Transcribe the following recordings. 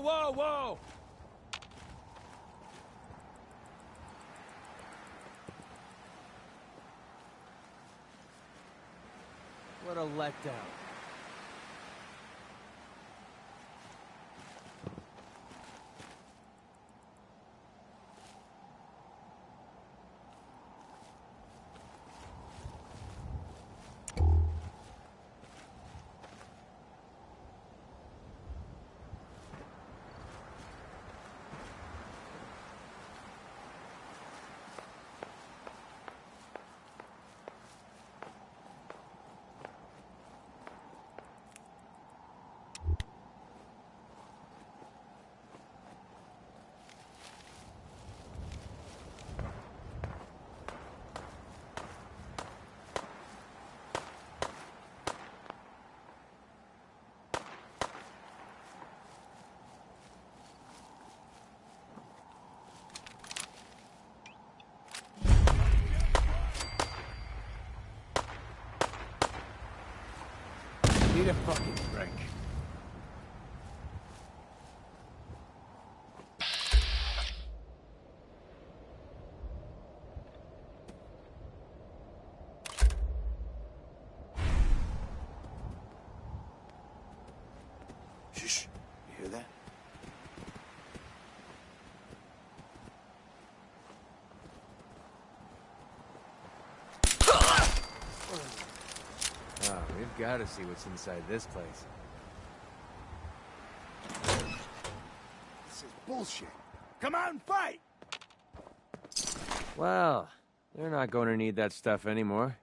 whoa, whoa! What a letdown. Need a fucking drink. Shh. You hear that? Oh, we've got to see what's inside this place. This is bullshit. Come out and fight! Well, they're not going to need that stuff anymore.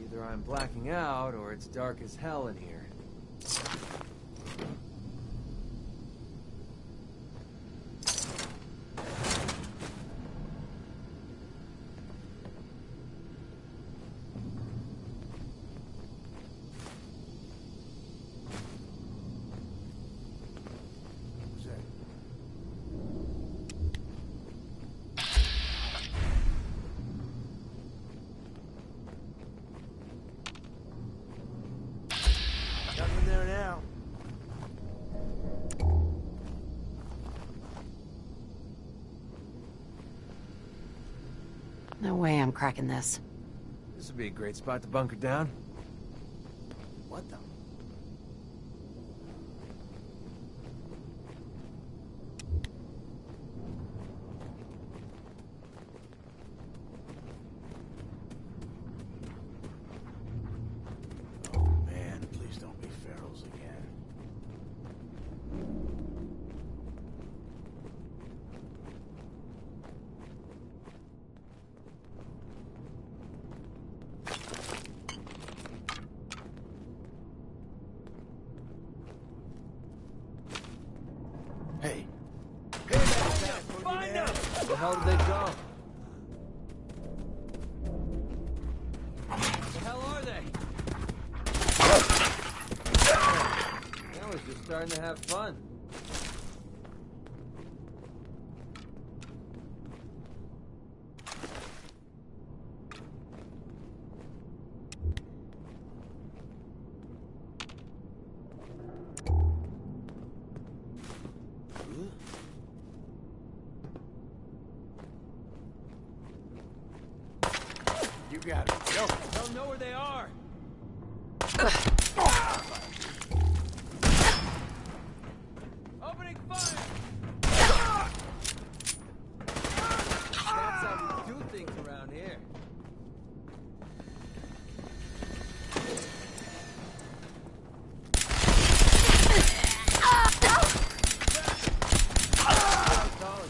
Either I'm blacking out, or it's dark as hell in here. Nothing there now. No way I'm cracking this. This would be a great spot to bunker down. What the? Oh man, please don't be ferals again. Hey. Hey, Find them! Where the hell did they go? Where the hell are they? starting to have fun. You got it. Go. I don't know where they are. Opening fire! That's how we do things around here.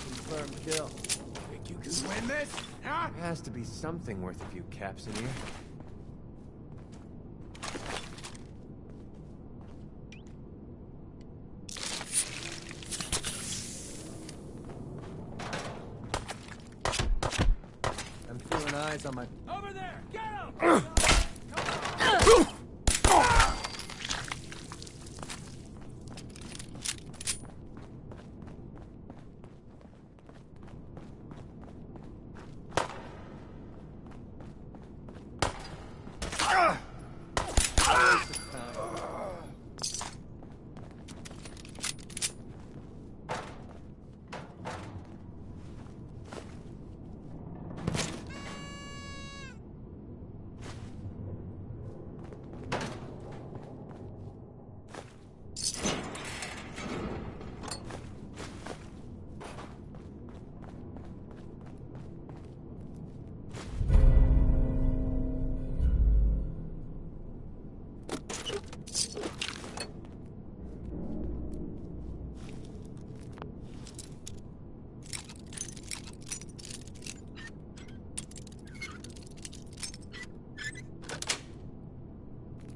Confirmed kill. Think you can win this? Huh? There has to be something worth a few caps in here. I'm feeling eyes on my... Over there! Get him!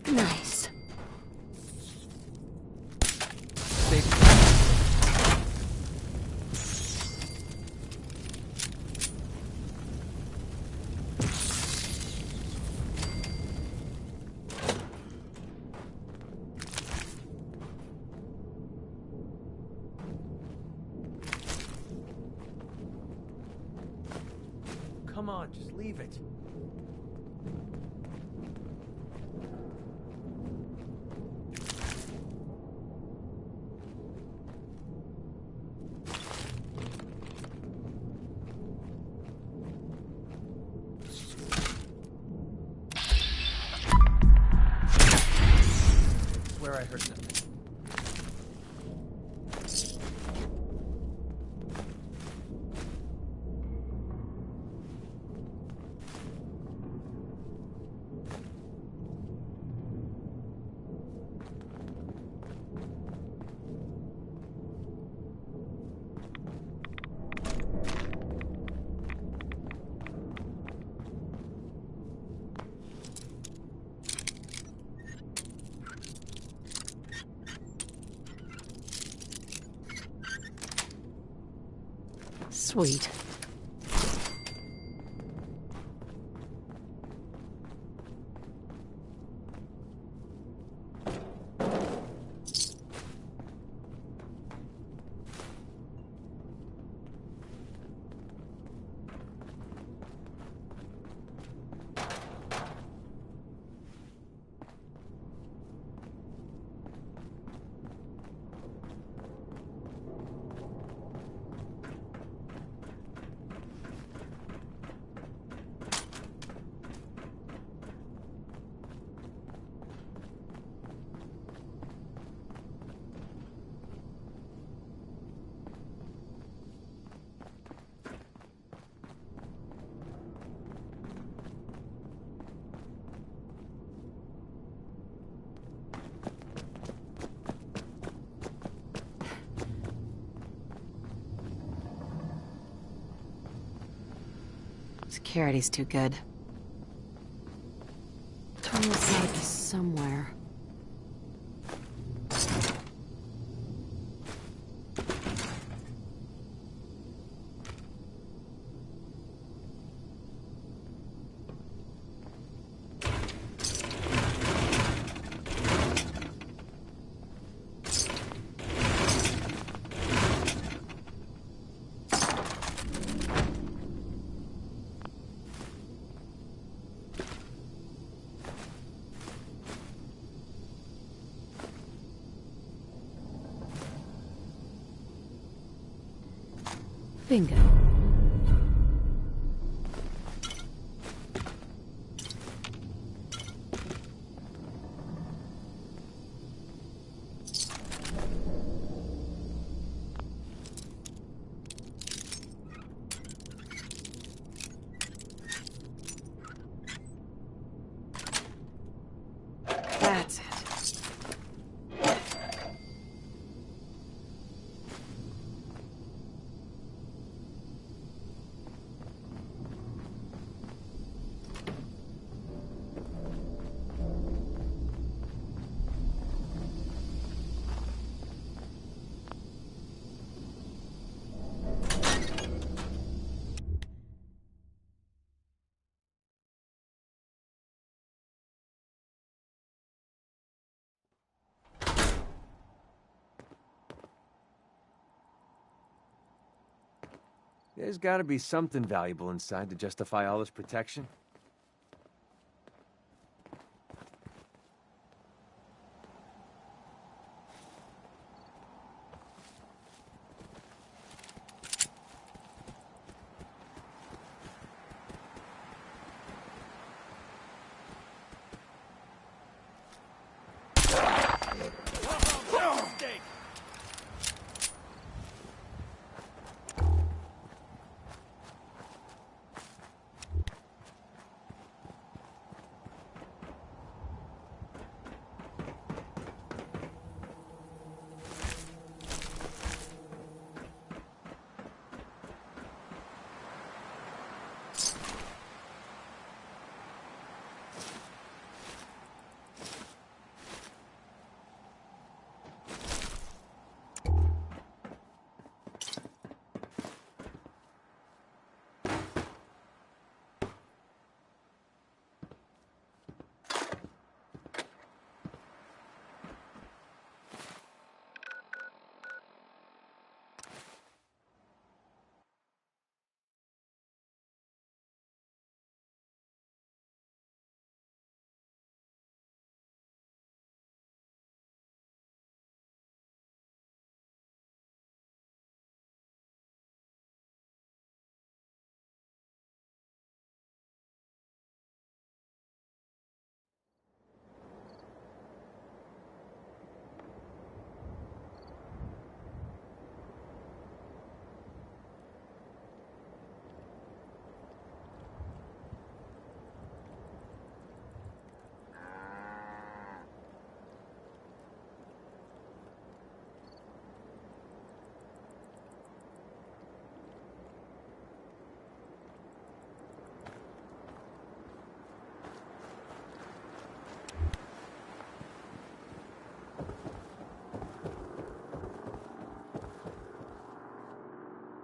Nice. Come on, just leave it. Where I heard something. Sweet. Security's too good. Tunnel site is somewhere. Bingo. That's it. There's gotta be something valuable inside to justify all this protection.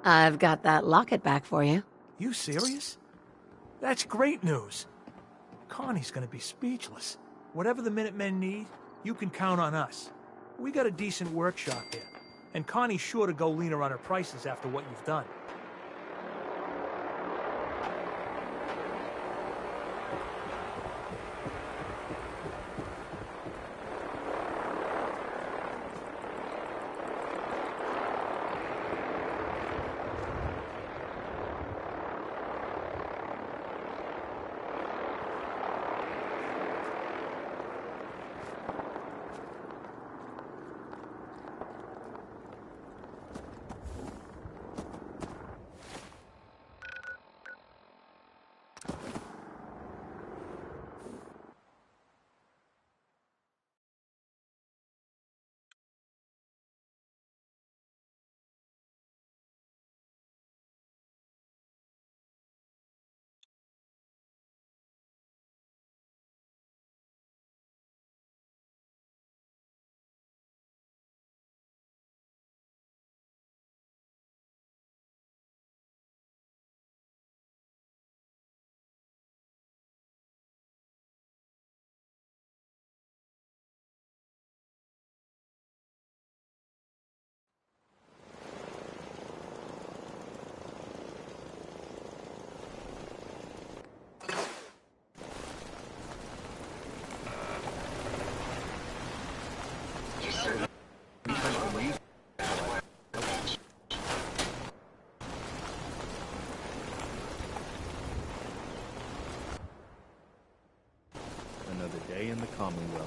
I've got that locket back for you. You serious? That's great news. Connie's gonna be speechless. Whatever the Minutemen need, you can count on us. We got a decent workshop here, and Connie's sure to go leaner on her prices after what you've done. calmly will.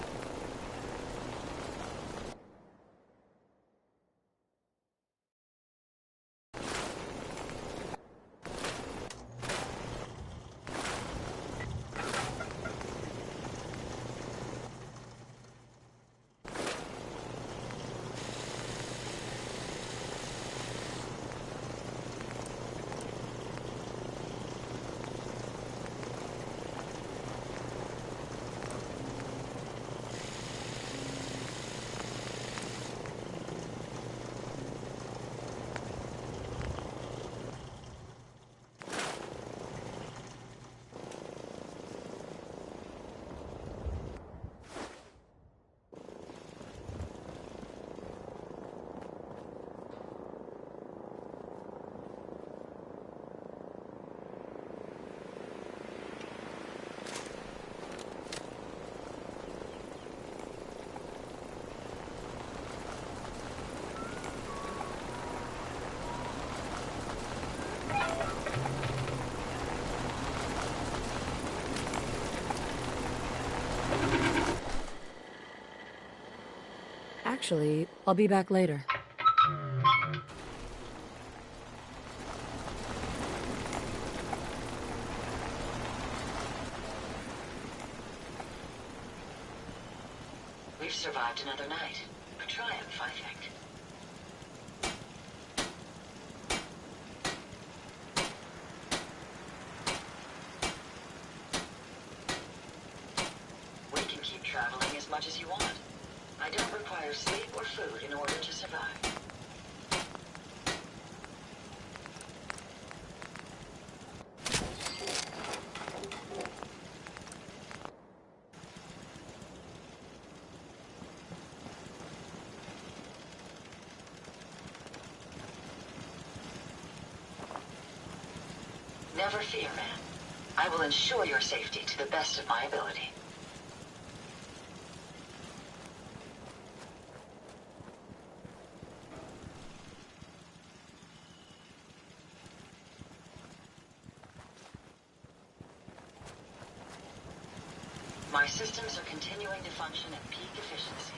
Actually, I'll be back later. We've survived another night. A triumph, I think. We can keep traveling as much as you want. I don't require sleep or food in order to survive. Never fear, man. I will ensure your safety to the best of my ability. My systems are continuing to function at peak efficiency.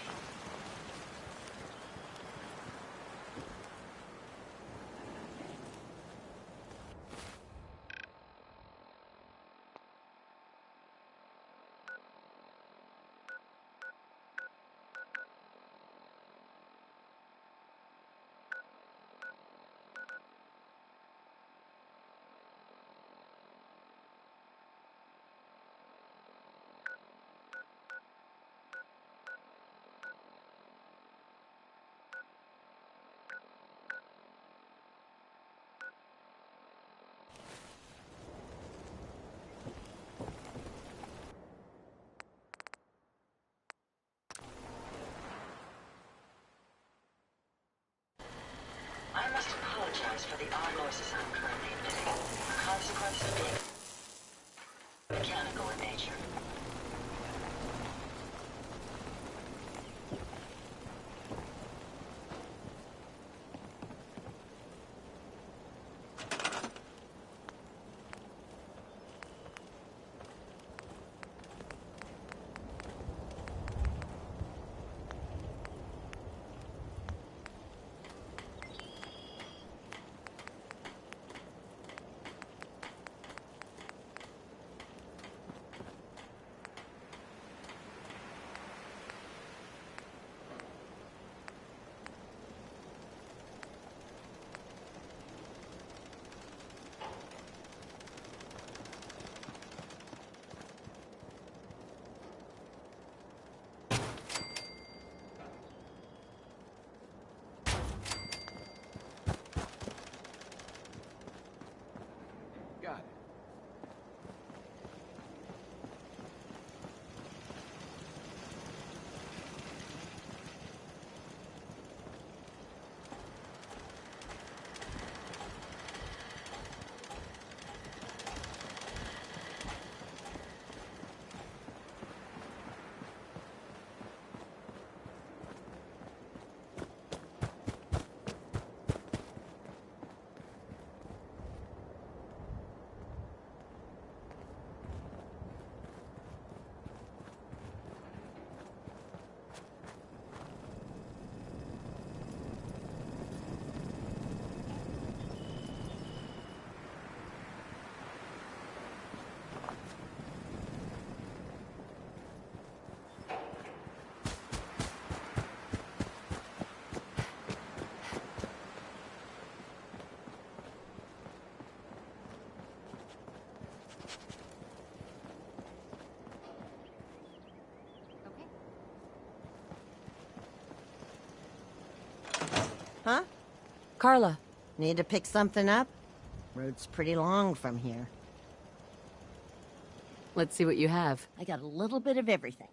I must apologize for the odd noises I'm currently emitting. A consequence of being mechanical in nature. Huh? Carla. Need to pick something up? Road's pretty long from here. Let's see what you have. I got a little bit of everything.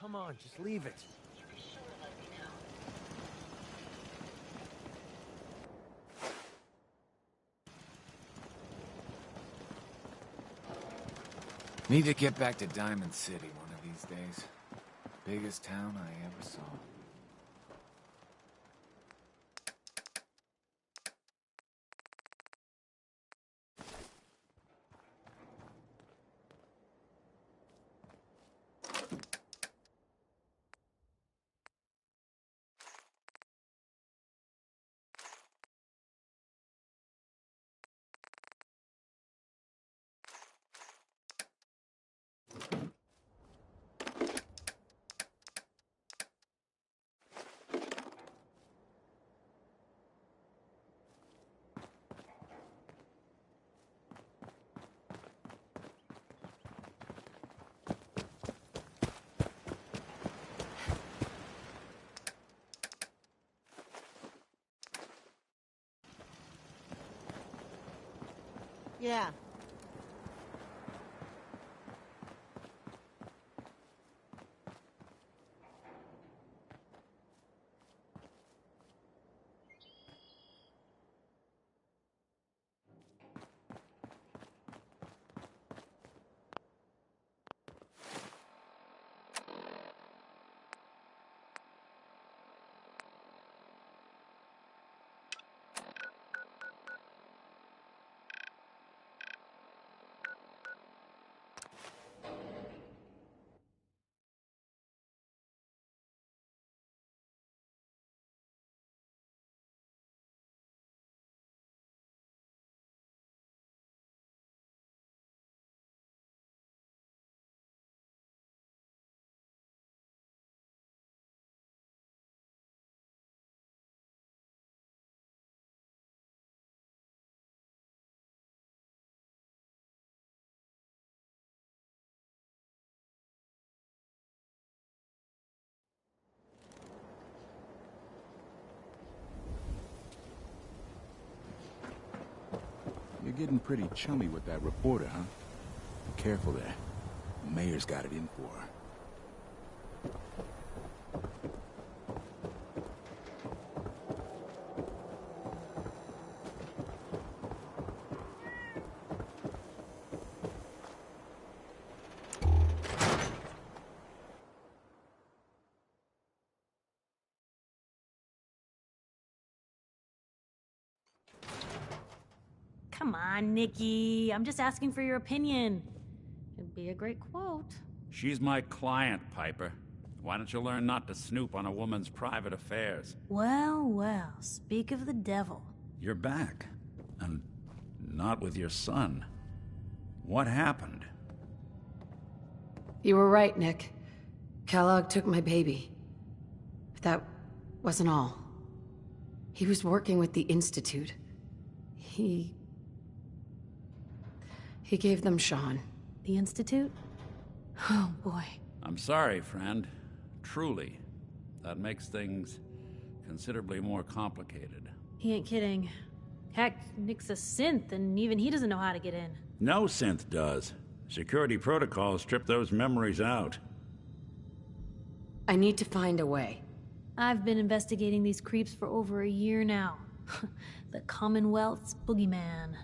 Come on, just leave it. Need to get back to Diamond City one of these days. Biggest town I ever saw. Yeah. You're getting pretty chummy with that reporter, huh? Careful there. The mayor's got it in for her. Come on, Nikki. I'm just asking for your opinion. It'd be a great quote. She's my client, Piper. Why don't you learn not to snoop on a woman's private affairs? Well, well, speak of the devil. You're back. And not with your son. What happened? You were right, Nick. Kellogg took my baby. But that wasn't all. He was working with the Institute. He gave them Sean. The Institute? Oh, boy. I'm sorry, friend. Truly. That makes things considerably more complicated. He ain't kidding. Heck, Nick's a synth, and even he doesn't know how to get in. No synth does. Security protocols strip those memories out. I need to find a way. I've been investigating these creeps for over a year now. The Commonwealth's boogeyman.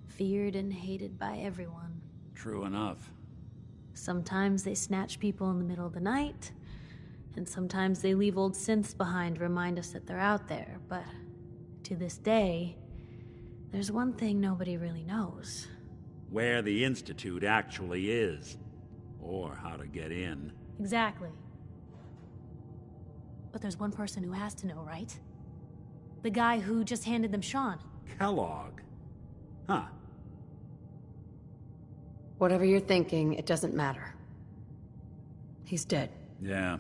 Feared and hated by everyone. True enough. Sometimes they snatch people in the middle of the night, and sometimes they leave old synths behind to remind us that they're out there, but to this day, there's one thing nobody really knows. Where the Institute actually is. Or how to get in. Exactly. But there's one person who has to know, right? The guy who just handed them Sean. Kellogg. Huh. Whatever you're thinking, it doesn't matter. He's dead. Yeah.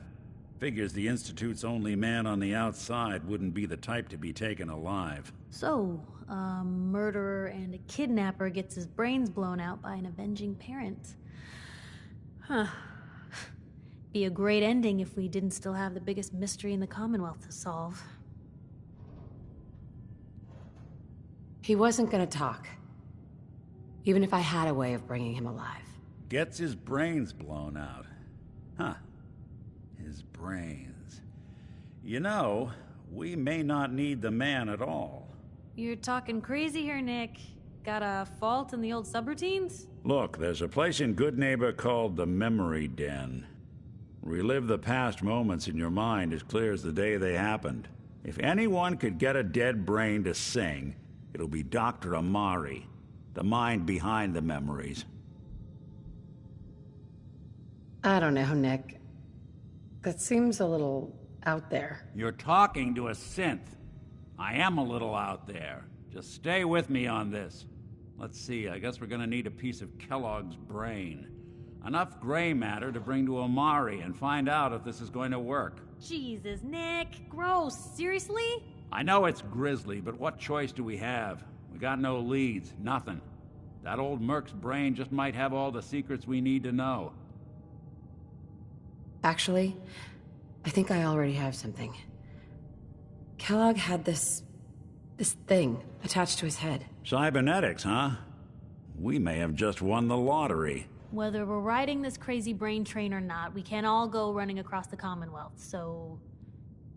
Figures the Institute's only man on the outside wouldn't be the type to be taken alive. So, a murderer and a kidnapper gets his brains blown out by an avenging parent. Huh. Be a great ending if we didn't still have the biggest mystery in the Commonwealth to solve. He wasn't gonna talk. Even if I had a way of bringing him alive. Gets his brains blown out. Huh. His brains. You know, we may not need the man at all. You're talking crazy here, Nick. Got a fault in the old subroutines? Look, there's a place in Good Neighbor called the Memory Den. Relive the past moments in your mind as clear as the day they happened. If anyone could get a dead brain to sing, it'll be Dr. Amari, the mind behind the memories. I don't know, Nick. That seems a little out there. You're talking to a synth. I am a little out there. Just stay with me on this. Let's see, I guess we're gonna need a piece of Kellogg's brain. Enough gray matter to bring to Amari and find out if this is going to work. Jesus, Nick. Gross. Seriously? I know it's grisly, but what choice do we have? We got no leads, nothing. That old Merc's brain just might have all the secrets we need to know. Actually, I think I already have something. Kellogg had this thing attached to his head. Cybernetics, huh? We may have just won the lottery. Whether we're riding this crazy brain train or not, we can't all go running across the Commonwealth, so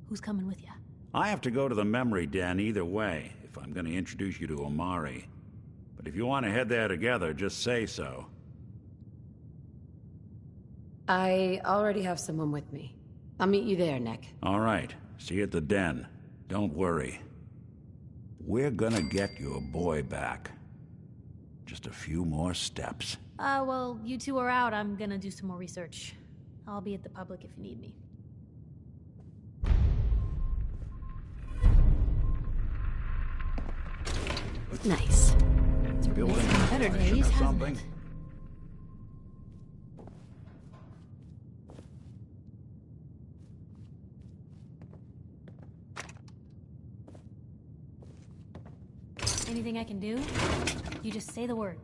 who's coming with you? I have to go to the Memory Den either way, if I'm going to introduce you to Amari. But if you want to head there together, just say so. I already have someone with me. I'll meet you there, Nick. All right. See you at the den. Don't worry. We're gonna get your boy back. Just a few more steps. Well, you two are out. I'm gonna do some more research. I'll be at the public if you need me. Nice. Building Better fashion days, or hasn't something? it? Anything I can do? You just say the word.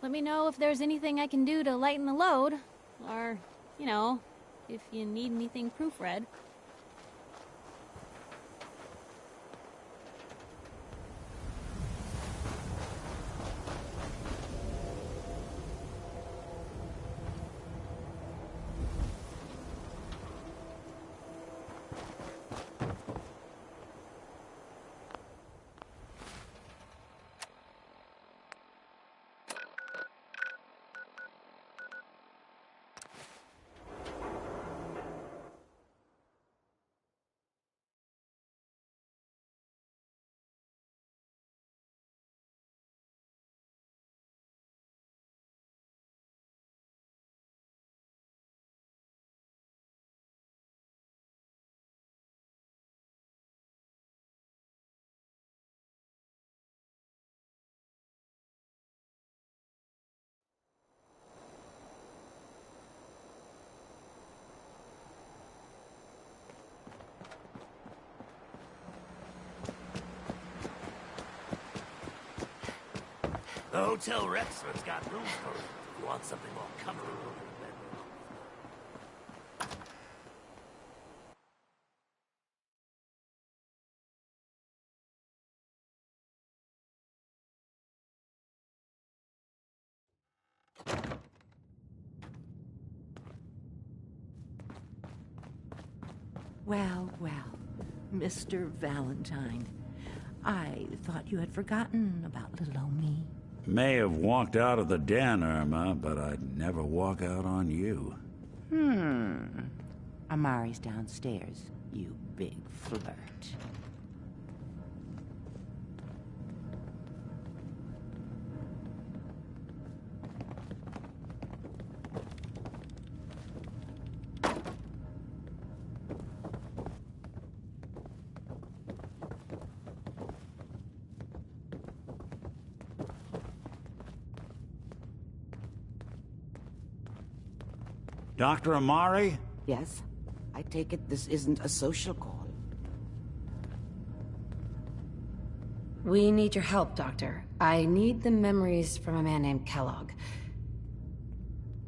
Let me know if there's anything I can do to lighten the load. Or, if you need anything proofread. The Hotel Rexford's got room for it. If you want something more comfortable than a bedroom. Well, well, Mr. Valentine. I thought you had forgotten about little old me. May have walked out of the den, Irma, but I'd never walk out on you. Amari's downstairs, you big flirt. Dr. Amari? Yes? I take it this isn't a social call. We need your help, Doctor. I need the memories from a man named Kellogg.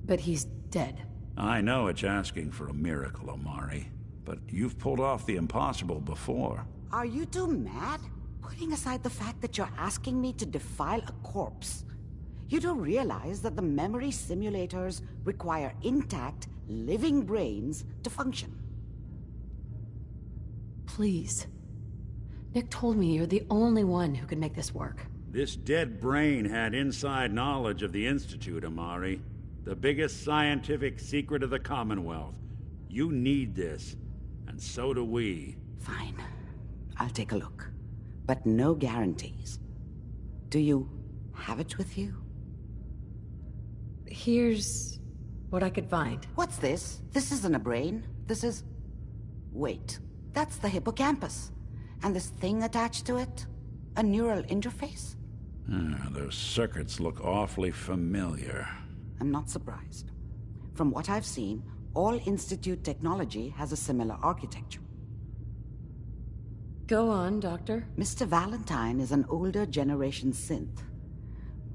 But he's dead. I know it's asking for a miracle, Amari, but you've pulled off the impossible before. Are you two mad? Putting aside the fact that you're asking me to defile a corpse, you do realize that the memory simulators require intact, living brains to function. Please. Nick told me you're the only one who can make this work. This dead brain had inside knowledge of the Institute, Amari. The biggest scientific secret of the Commonwealth. You need this, and so do we. Fine. I'll take a look. But no guarantees. Do you have it with you? Here's what I could find. What's this? This isn't a brain. This is... Wait. That's the hippocampus. And this thing attached to it? A neural interface? Those circuits look awfully familiar. I'm not surprised. From what I've seen, all Institute technology has a similar architecture. Go on, Doctor. Mr. Valentine is an older generation synth.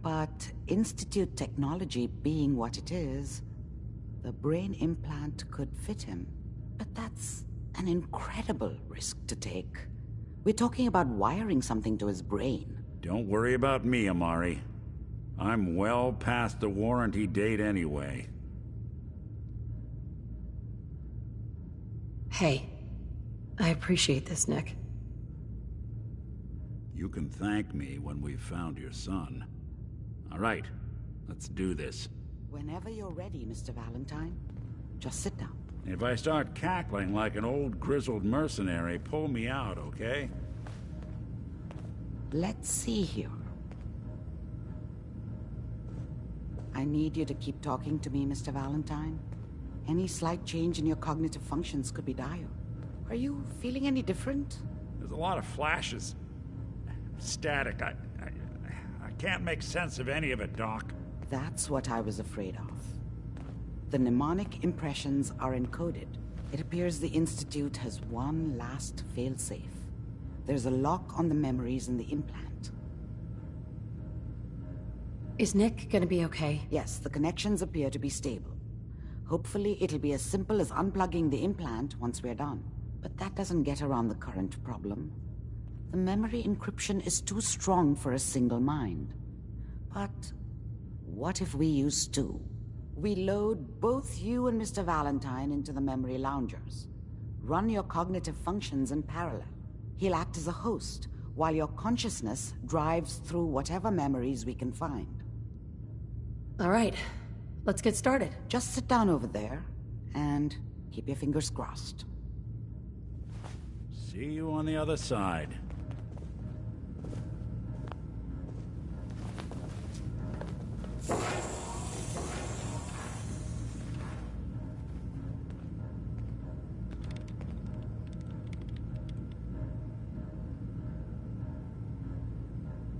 But Institute technology being what it is, the brain implant could fit him. But that's an incredible risk to take. We're talking about wiring something to his brain. Don't worry about me, Amari. I'm well past the warranty date anyway. Hey, I appreciate this, Nick. You can thank me when we've found your son. All right, let's do this. Whenever you're ready, Mr. Valentine. Just sit down. If I start cackling like an old grizzled mercenary, pull me out, okay? Let's see here. I need you to keep talking to me, Mr. Valentine. Any slight change in your cognitive functions could be dire. Are you feeling any different? There's a lot of flashes. Static. I can't make sense of any of it, Doc. That's what I was afraid of. The mnemonic impressions are encoded. It appears the Institute has one last failsafe. There's a lock on the memories in the implant. Is Nick gonna be okay? Yes, the connections appear to be stable. Hopefully, it'll be as simple as unplugging the implant once we're done. But that doesn't get around the current problem. The memory encryption is too strong for a single mind. But what if we use two? We load both you and Mr. Valentine into the memory loungers. Run your cognitive functions in parallel. He'll act as a host, while your consciousness drives through whatever memories we can find. All right, let's get started. Just sit down over there, and keep your fingers crossed. See you on the other side.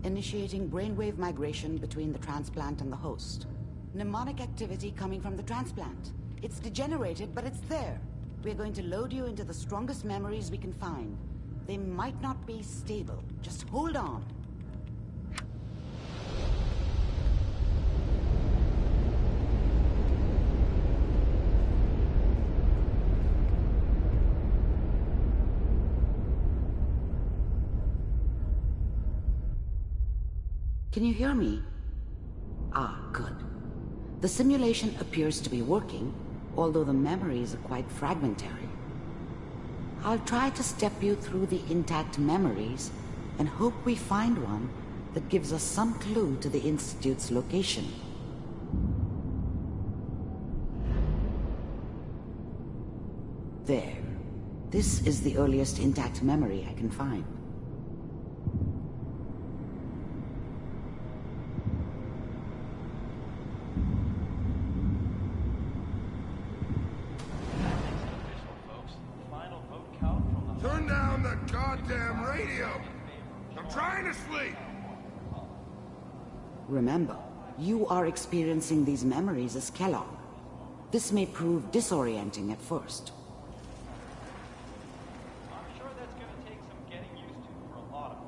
Initiating brainwave migration between the transplant and the host. Mnemonic activity coming from the transplant. It's degenerated, but it's there. We're going to load you into the strongest memories we can find. They might not be stable. Just hold on. Can you hear me? Ah, good. The simulation appears to be working, although the memories are quite fragmentary. I'll try to step you through the intact memories and hope we find one that gives us some clue to the Institute's location. There. This is the earliest intact memory I can find. Turn down the goddamn radio! I'm trying to sleep! Remember, you are experiencing these memories as Kellogg. This may prove disorienting at first. I'm sure that's gonna take some getting used to for a lot of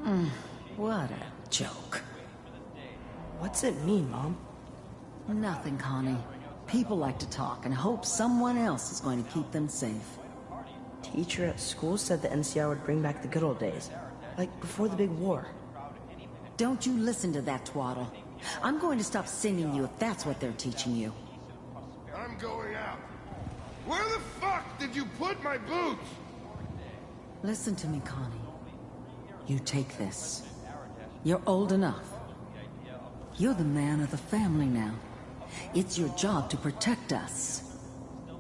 people. What a joke. What's it mean, Mom? Nothing, Connie. People like to talk and hope someone else is going to keep them safe. Teacher at school said the NCR would bring back the good old days. Like before the big war. Don't you listen to that twaddle. I'm going to stop singing you if that's what they're teaching you. I'm going out. Where the fuck did you put my boots? Listen to me, Connie. You take this. You're old enough. You're the man of the family now. It's your job to protect us.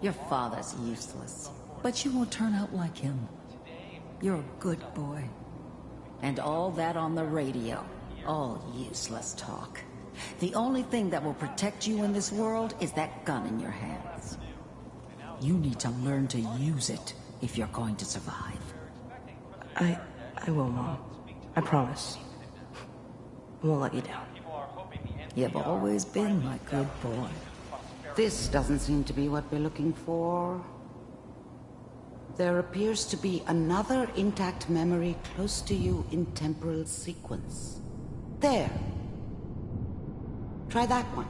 Your father's useless, but you won't turn out like him. You're a good boy. And all that on the radio, all useless talk. The only thing that will protect you in this world is that gun in your hands. You need to learn to use it if you're going to survive. I will, Mom. I promise. I won't let you down. You've always been my good boy. This doesn't seem to be what we're looking for. There appears to be another intact memory close to you in temporal sequence. There. Try that one.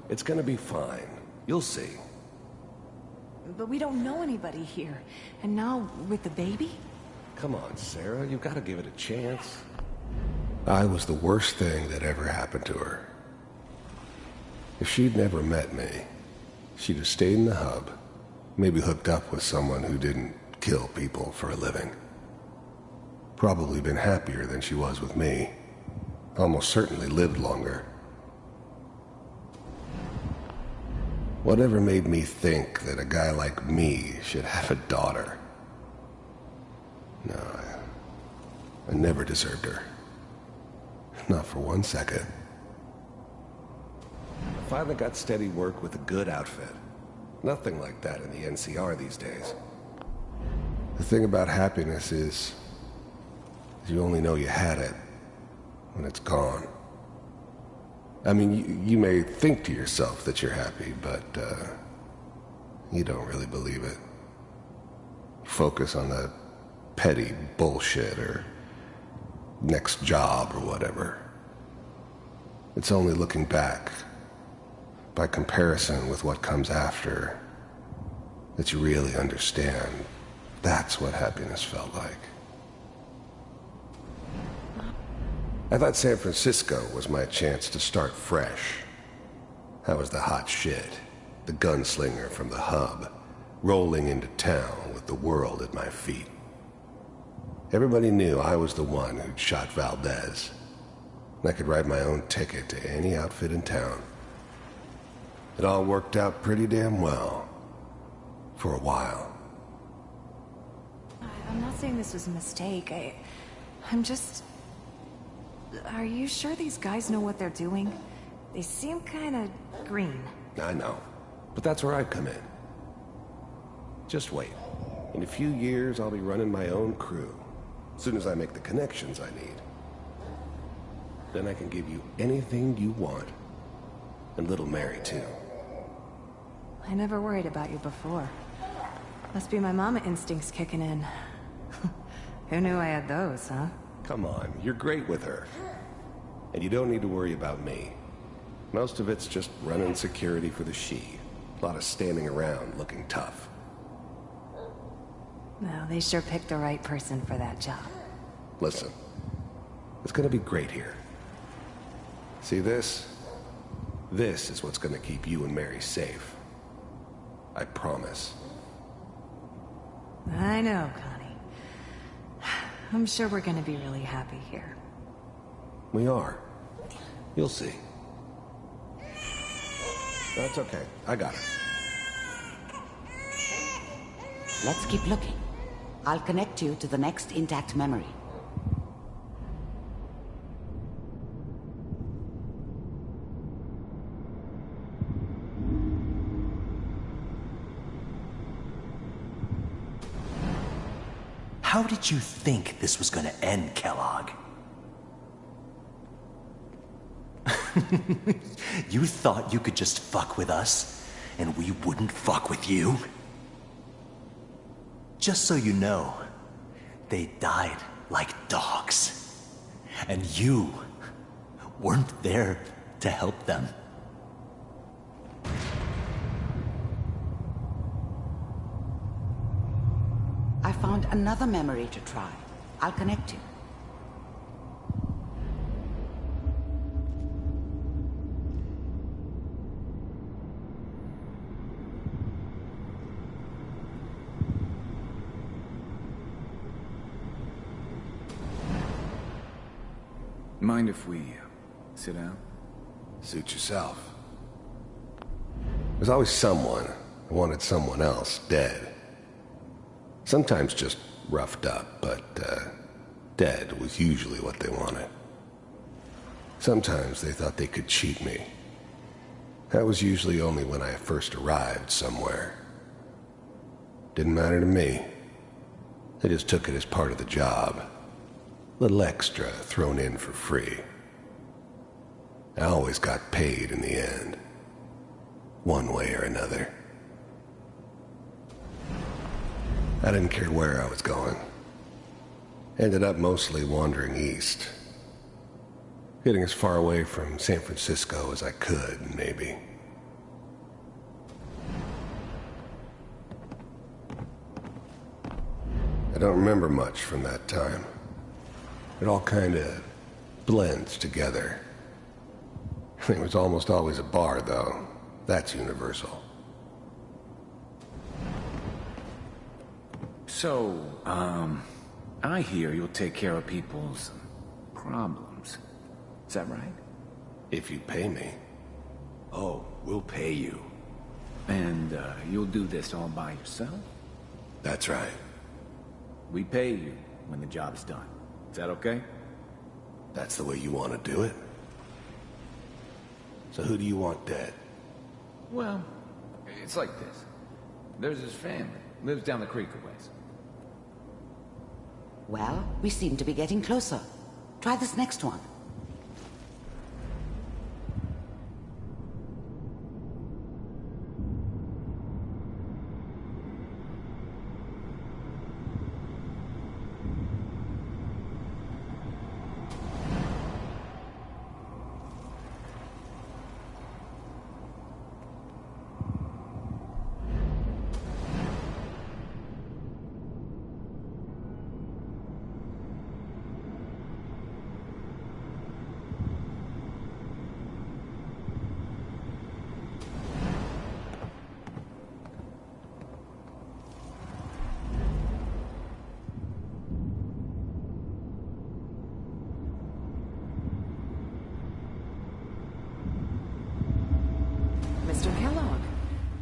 It's gonna be fine. You'll see. But we don't know anybody here. And now, with the baby? Come on, Sarah, you've got to give it a chance. I was the worst thing that ever happened to her. If she'd never met me, she'd have stayed in the hub, maybe hooked up with someone who didn't kill people for a living. Probably been happier than she was with me. Almost certainly lived longer. Whatever made me think that a guy like me should have a daughter? No, I never deserved her. Not for 1 second. I finally got steady work with a good outfit. Nothing like that in the NCR these days. The thing about happiness is you only know you had it when it's gone. I mean, you may think to yourself that you're happy, but, you don't really believe it. Focus on that petty bullshit or next job or whatever. It's only looking back, by comparison with what comes after, that you really understand. That's what happiness felt like. I thought San Francisco was my chance to start fresh. I was the hot shit, the gunslinger from the hub, rolling into town with the world at my feet. Everybody knew I was the one who'd shot Valdez. I could write my own ticket to any outfit in town. It all worked out pretty damn well. For a while. I'm not saying this was a mistake. I'm just... Are you sure these guys know what they're doing? They seem kind of green. I know. But that's where I come in. Just wait. In a few years, I'll be running my own crew. As soon as I make the connections I need. Then I can give you anything you want. And little Mary, too. I never worried about you before. Must be my mama instincts kicking in. Who knew I had those, huh? Come on, you're great with her. And you don't need to worry about me. Most of it's just running security for the she. A lot of standing around looking tough. No, they sure picked the right person for that job. Listen, it's gonna be great here. See this? This is what's gonna keep you and Mary safe. I promise. I know, Connie. I'm sure we're gonna be really happy here. We are. You'll see. That's okay. I got it. Let's keep looking. I'll connect you to the next intact memory. How did you think this was gonna end, Kellogg? You thought you could just fuck with us, and we wouldn't fuck with you? Just so you know, they died like dogs. And you weren't there to help them. I found another memory to try. I'll connect you. Mind if we sit down? Suit yourself. There's always someone who wanted someone else dead. Sometimes just roughed up, but dead was usually what they wanted. Sometimes they thought they could cheat me. That was usually only when I first arrived somewhere. Didn't matter to me. They just took it as part of the job. Little extra thrown in for free. I always got paid in the end. One way or another. I didn't care where I was going. Ended up mostly wandering east. Getting as far away from San Francisco as I could, maybe. I don't remember much from that time. It all kind of blends together. There was almost always a bar, though. That's universal. So, I hear you'll take care of people's problems. Is that right? If you pay me. Oh, we'll pay you. And, you'll do this all by yourself? That's right. We pay you when the job's done. Is that okay? That's the way you want to do it? So who do you want dead? Well, it's like this. There's his family. Lives down the creek a ways. Well, we seem to be getting closer. Try this next one.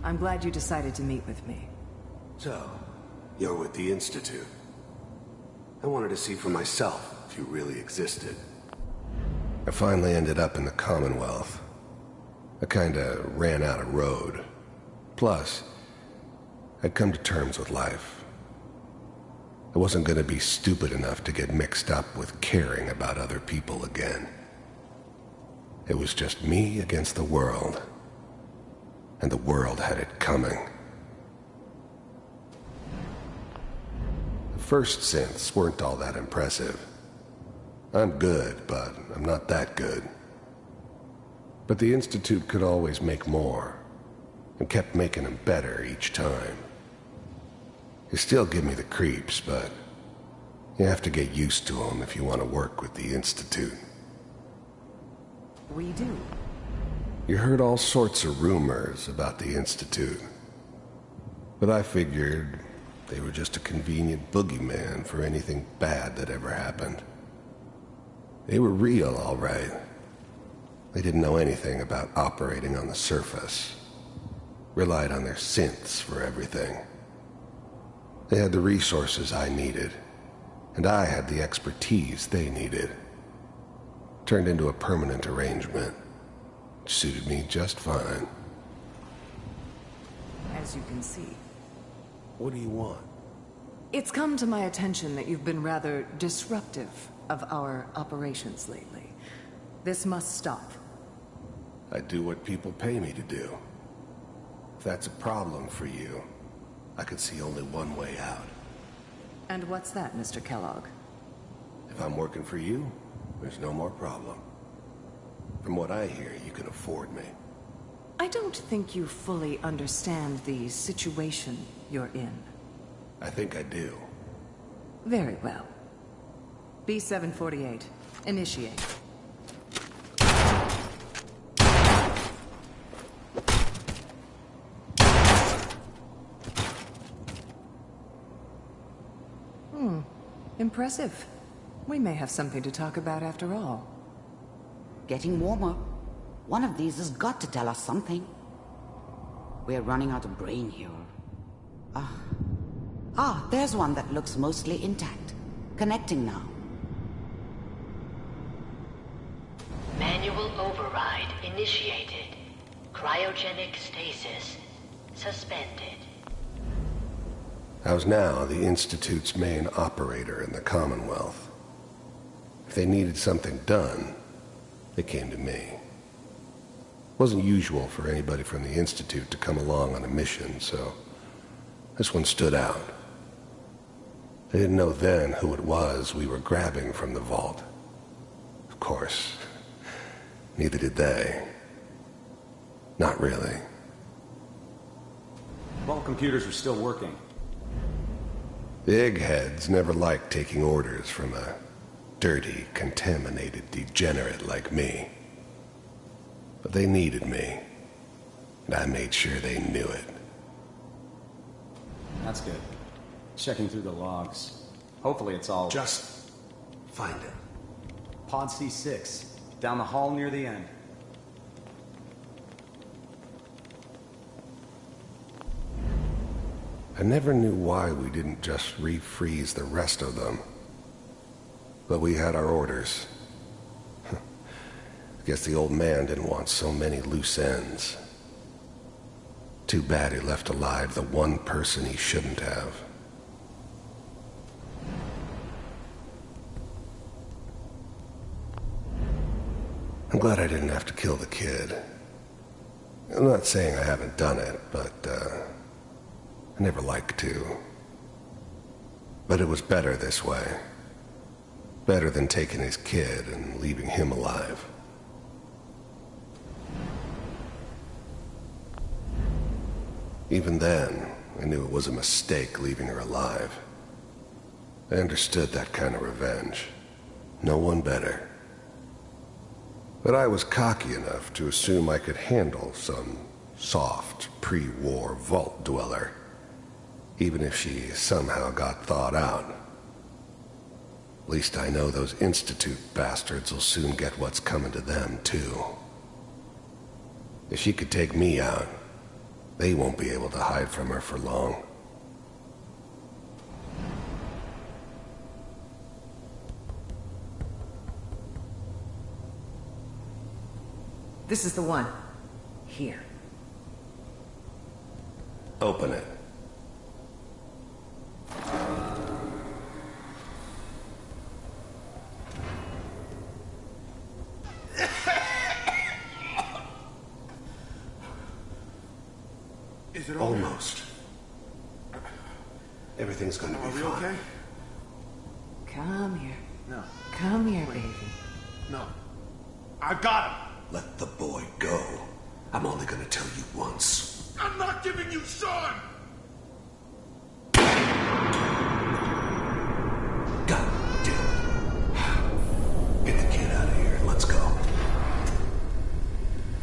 I'm glad you decided to meet with me. So, you're with the Institute. I wanted to see for myself if you really existed. I finally ended up in the Commonwealth. I kinda ran out of road. Plus, I'd come to terms with life. I wasn't gonna be stupid enough to get mixed up with caring about other people again. It was just me against the world. And the world had it coming. The first synths weren't all that impressive. I'm good, but I'm not that good. But the Institute could always make more, and kept making them better each time. They still give me the creeps, but you have to get used to them if you want to work with the Institute. We do. You heard all sorts of rumors about the Institute, but I figured they were just a convenient boogeyman for anything bad that ever happened. They were real, all right. They didn't know anything about operating on the surface. Relied on their synths for everything. They had the resources I needed, and I had the expertise they needed. Turned into a permanent arrangement. Which suited me just fine. As you can see. What do you want? It's come to my attention that you've been rather disruptive of our operations lately. This must stop. I do what people pay me to do. If that's a problem for you, I could see only one way out. And what's that, Mr. Kellogg? If I'm working for you, there's no more problem. From what I hear, you can afford me. I don't think you fully understand the situation you're in. I think I do. Very well. B-748, initiate. Impressive. We may have something to talk about after all. Getting warmer. One of these has got to tell us something. We're running out of brain here. There's one that looks mostly intact. Connecting now. Manual override initiated. Cryogenic stasis suspended. I was now the Institute's main operator in the Commonwealth. If they needed something done, they came to me. It wasn't usual for anybody from the Institute to come along on a mission, so this one stood out. They didn't know then who it was we were grabbing from the vault. Of course, neither did they. Not really. Vault computers are still working. The eggheads never liked taking orders from a dirty, contaminated degenerate like me. But they needed me, and I made sure they knew it. That's good. Checking through the logs. Hopefully it's all... Just find it. Pod C6, down the hall near the end. I never knew why we didn't just refreeze the rest of them. But we had our orders. I guess the old man didn't want so many loose ends. Too bad he left alive the one person he shouldn't have. I'm glad I didn't have to kill the kid. I'm not saying I haven't done it, but, I never liked to. But it was better this way. Better than taking his kid and leaving him alive. Even then, I knew it was a mistake leaving her alive. I understood that kind of revenge. No one better. But I was cocky enough to assume I could handle some soft, pre-war vault dweller, even if she somehow got thawed out. At least I know those Institute bastards will soon get what's coming to them, too. If she could take me out, They won't be able to hide from her for long. This is the one. Here. Open it. Is it all right? Almost. Everything's gonna be Are we fine. okay? Come here. No. Come here, baby. No. I got him. Let the boy go. I'm only gonna tell you once. I'm not giving you Sean! God damn it. Get the kid out of here and let's go.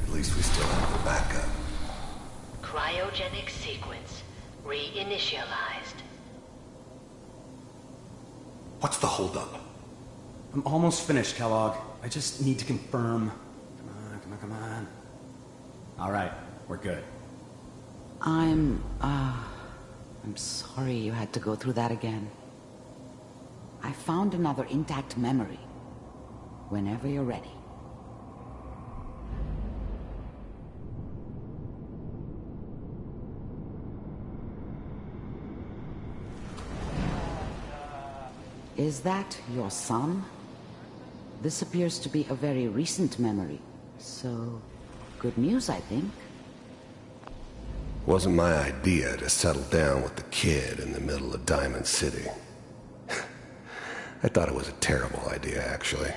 At least we still have the backup. Cryogenic sequence reinitialized. What's the holdup? I'm almost finished, Kellogg. I just need to confirm. Come on. All right, we're good. I'm sorry you had to go through that again. I found another intact memory. Whenever you're ready. Is that your son? This appears to be a very recent memory. So, good news, I think. Wasn't my idea to settle down with the kid in the middle of Diamond City. I thought it was a terrible idea, actually.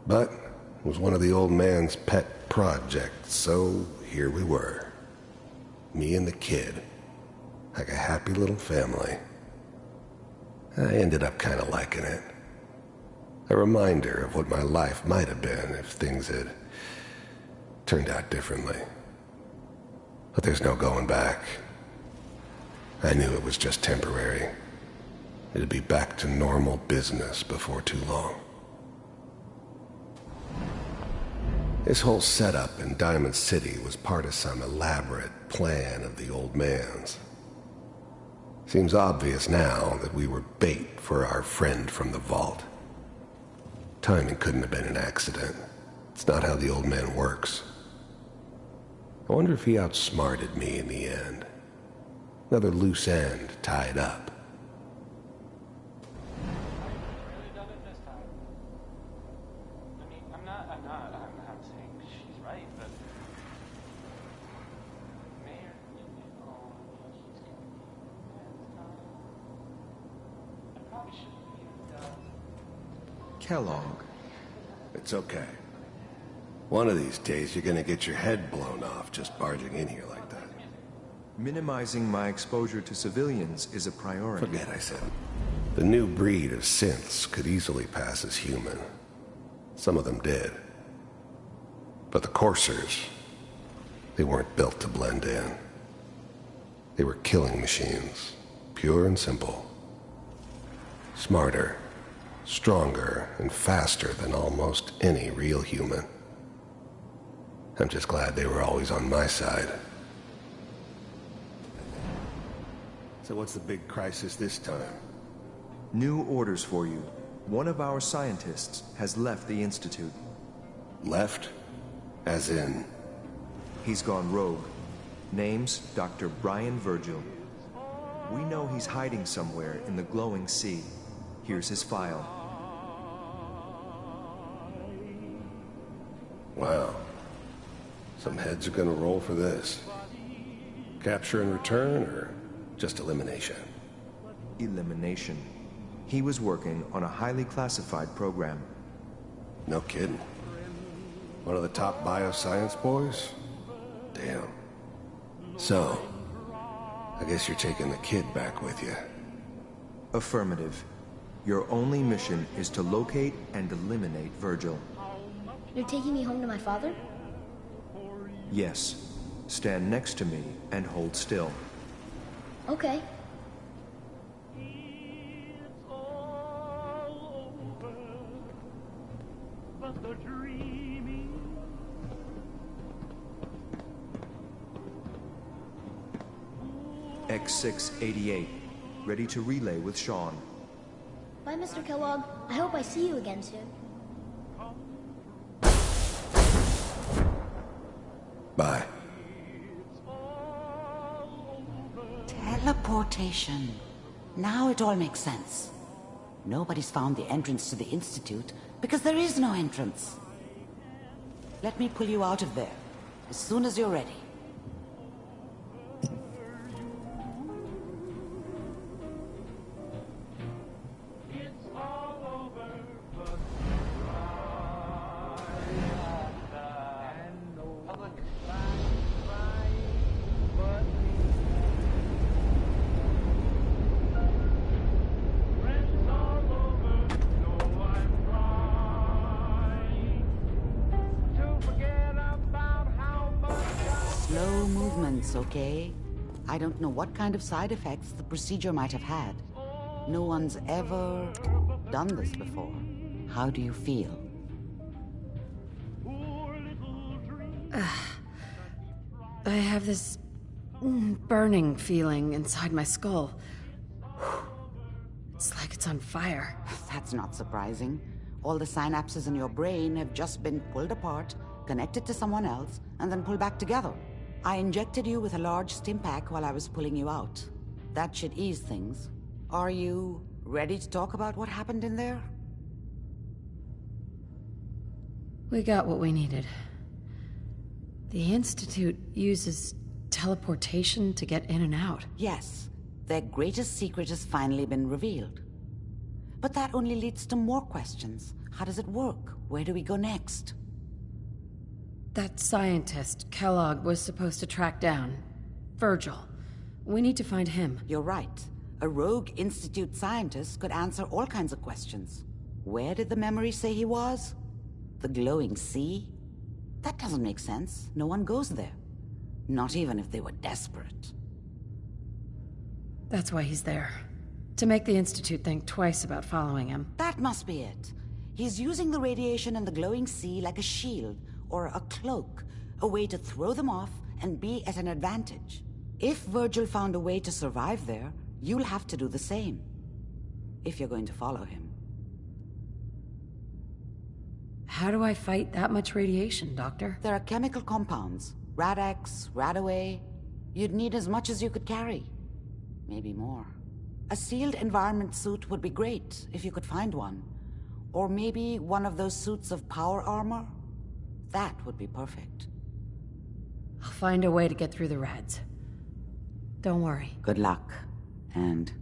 But it was one of the old man's pet projects, so here we were. Me and the kid. Like a happy little family. I ended up kind of liking it. A reminder of what my life might have been if things had turned out differently. But there's no going back. I knew it was just temporary. It'd be back to normal business before too long. This whole setup in Diamond City was part of some elaborate plan of the old man's. Seems obvious now that we were bait for our friend from the vault. Timing couldn't have been an accident. It's not how the old man works. I wonder if he outsmarted me in the end. Another loose end tied up. I'm saying she's right, but Mayor, I probably shouldn't be. Kellogg. It's okay. One of these days you're gonna get your head blown off just barging in here like that. Minimizing my exposure to civilians is a priority. Forget I said it. The new breed of synths could easily pass as human. Some of them did. But the coursers, they weren't built to blend in. They were killing machines, pure and simple. Smarter, stronger, and faster than almost any real human. I'm just glad they were always on my side. So what's the big crisis this time? New orders for you. One of our scientists has left the Institute. Left? As in? He's gone rogue. Name's Dr. Brian Virgil. We know he's hiding somewhere in the glowing sea. Here's his file. Wow. Some heads are gonna roll for this. Capture and return, or just elimination? Elimination. He was working on a highly classified program. No kidding. One of the top bioscience boys? Damn. So, I guess you're taking the kid back with you. Affirmative. Your only mission is to locate and eliminate Virgil. You're taking me home to my father? Yes. Stand next to me and hold still. Okay. X688, ready to relay with Sean. Bye, Mr. Kellogg. I hope I see you again soon. Bye. Teleportation. Now it all makes sense. Nobody's found the entrance to the Institute because there is no entrance. Let me pull you out of there as soon as you're ready. Slow movements, okay? I don't know what kind of side effects the procedure might have had. No one's ever done this before. How do you feel? I have this burning feeling inside my skull. It's like it's on fire. That's not surprising. All the synapses in your brain have just been pulled apart, connected to someone else, and then pulled back together. I injected you with a large stim pack while I was pulling you out. That should ease things. Are you ready to talk about what happened in there? We got what we needed. The Institute uses teleportation to get in and out. Yes. Their greatest secret has finally been revealed. But that only leads to more questions. How does it work? Where do we go next? That scientist Kellogg was supposed to track down. Virgil. We need to find him. You're right. A rogue Institute scientist could answer all kinds of questions. Where did the memory say he was? The glowing sea? That doesn't make sense. No one goes there. Not even if they were desperate. That's why he's there. To make the Institute think twice about following him. That must be it. He's using the radiation in the glowing sea like a shield or a cloak, a way to throw them off and be at an advantage. If Virgil found a way to survive there, you'll have to do the same. If you're going to follow him. How do I fight that much radiation, Doctor? There are chemical compounds. Rad-X, Radaway. You'd need as much as you could carry. Maybe more. A sealed environment suit would be great, if you could find one. Or maybe one of those suits of power armor? That would be perfect. I'll find a way to get through the rads. Don't worry. Good luck. And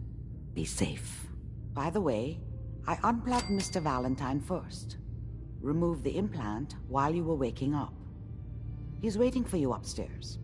be safe. By the way, I unplugged Mr. Valentine first. Removed the implant while you were waking up. He's waiting for you upstairs.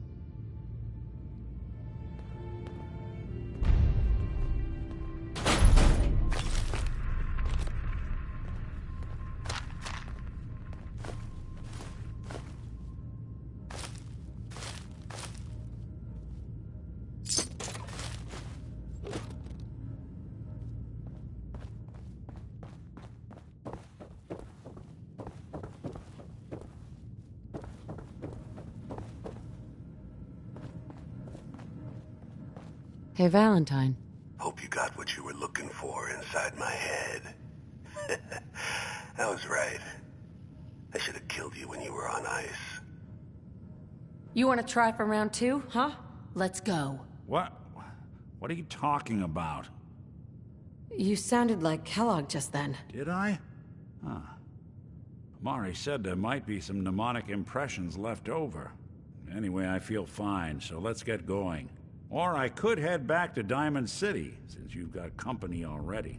Hey, Valentine. Hope you got what you were looking for inside my head. I was right. I should have killed you when you were on ice. You want to try for round 2, huh? Let's go. What? What are you talking about? You sounded like Kellogg just then. Did I? Huh. Mari said there might be some mnemonic impressions left over. Anyway, I feel fine, so let's get going. Or I could head back to Diamond City, since you've got company already.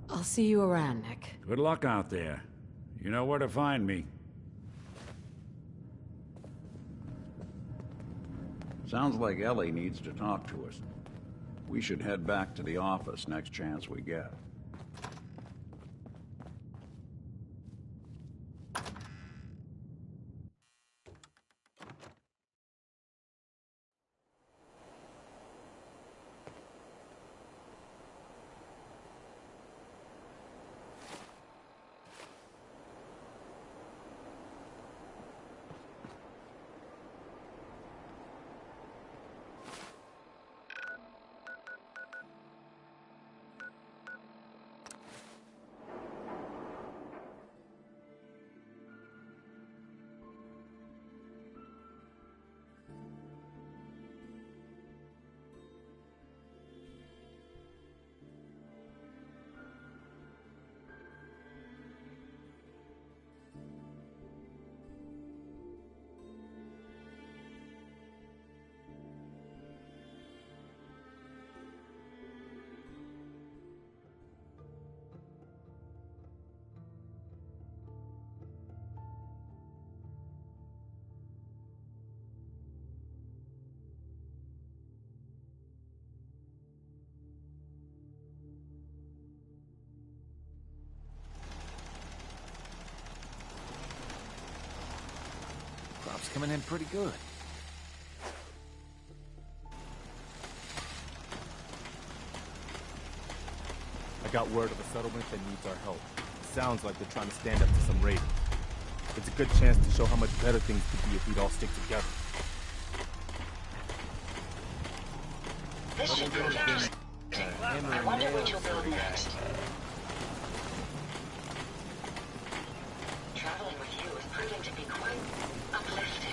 I'll see you around, Nick. Good luck out there. You know where to find me. Sounds like Ellie needs to talk to us. We should head back to the office next chance we get. coming in pretty good. I got word of a settlement that needs our help. Sounds like they're trying to stand up to some raiders. It's a good chance to show how much better things could be if we'd all stick together. This should be interesting. I wonder what you'll build next. Traveling with you is proving to be quite uplifting.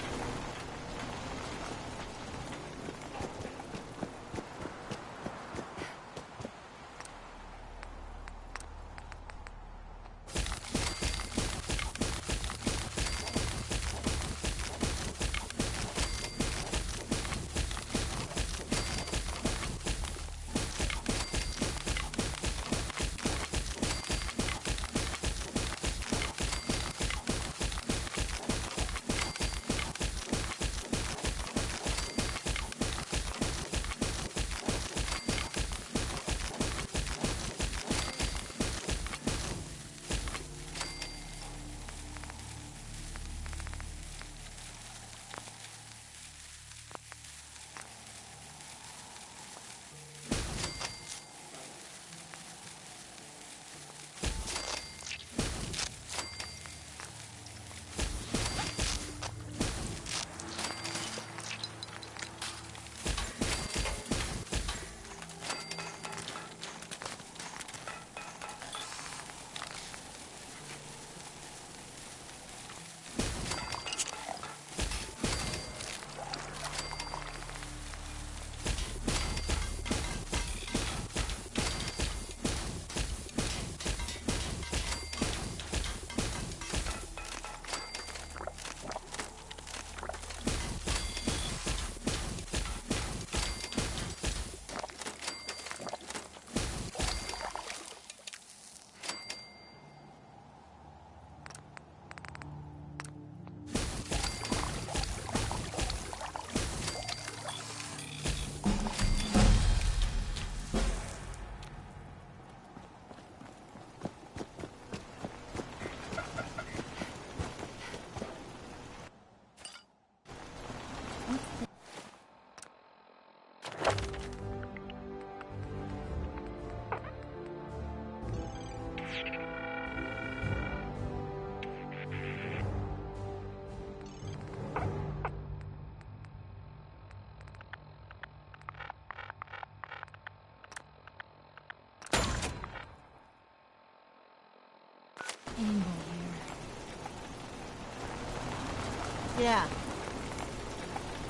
Yeah.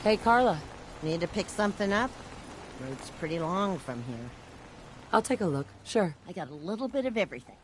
Hey, Carla. Need to pick something up? Road's pretty long from here. I'll take a look, sure. I got a little bit of everything.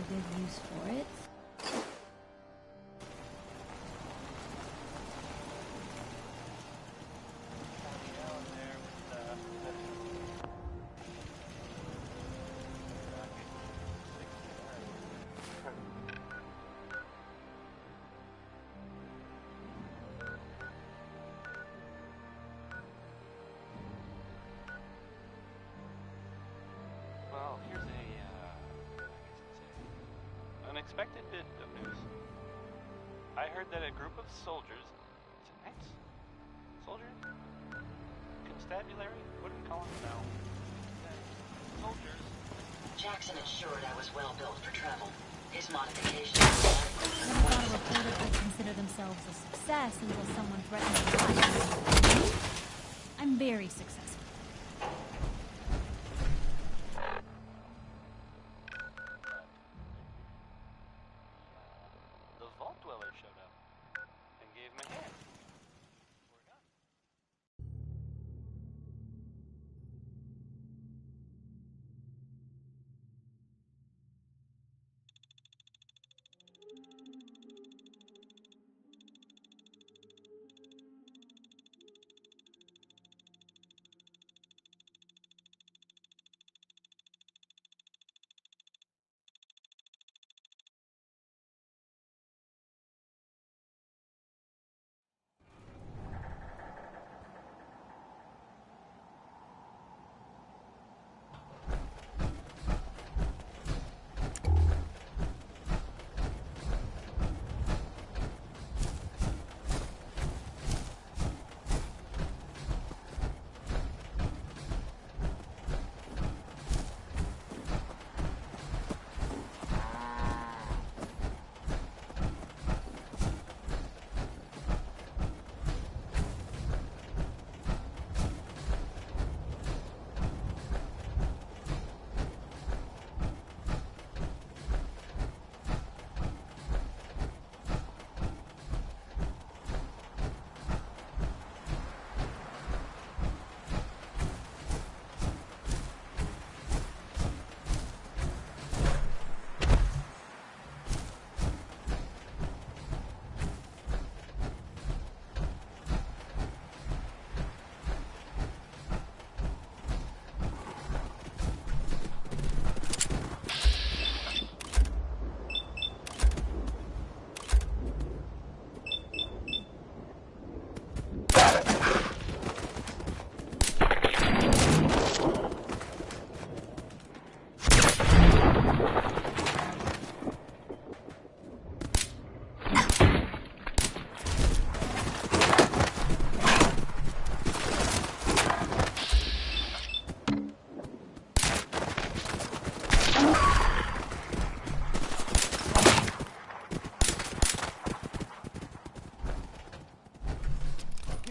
good use for it. Well, here's unexpected bit of news. I heard that a group of soldiers, knights? Soldiers? Constabulary? What do we call them now? Soldiers. Jackson ensured I was well built for travel. His modifications. I never thought a reporter could consider themselves a success until someone threatened their life. I'm very successful. The Vault Dweller showed up and gave him a hand.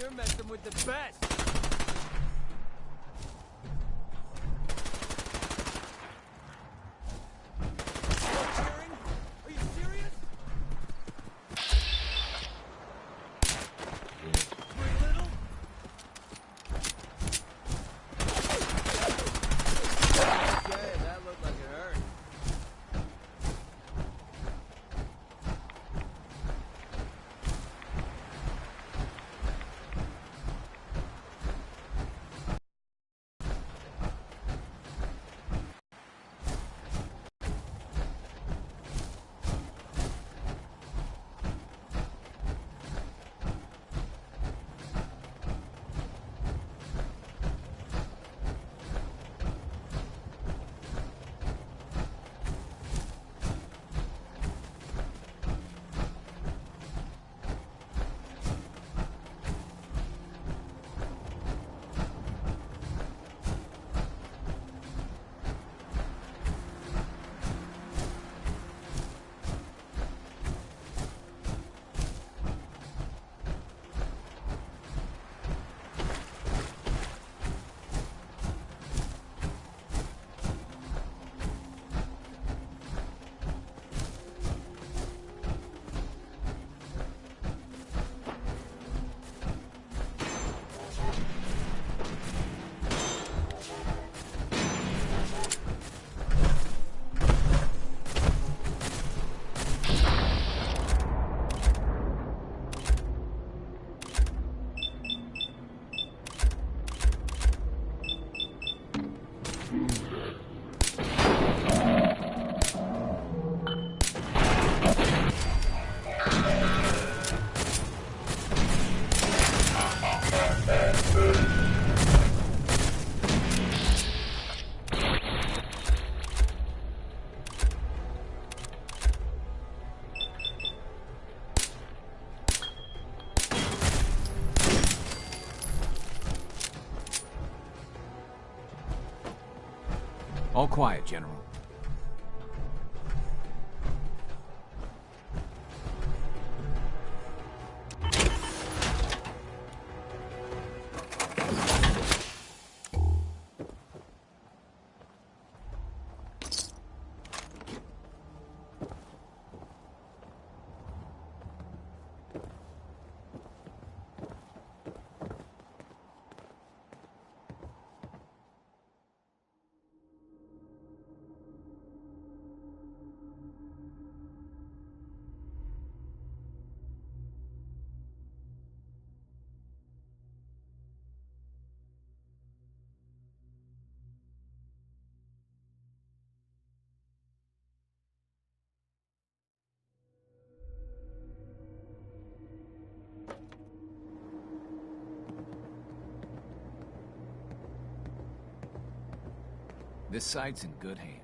You're messing with the best! Are you serious? Okay, that looked like it hurt. All quiet, General. This site's in good hands.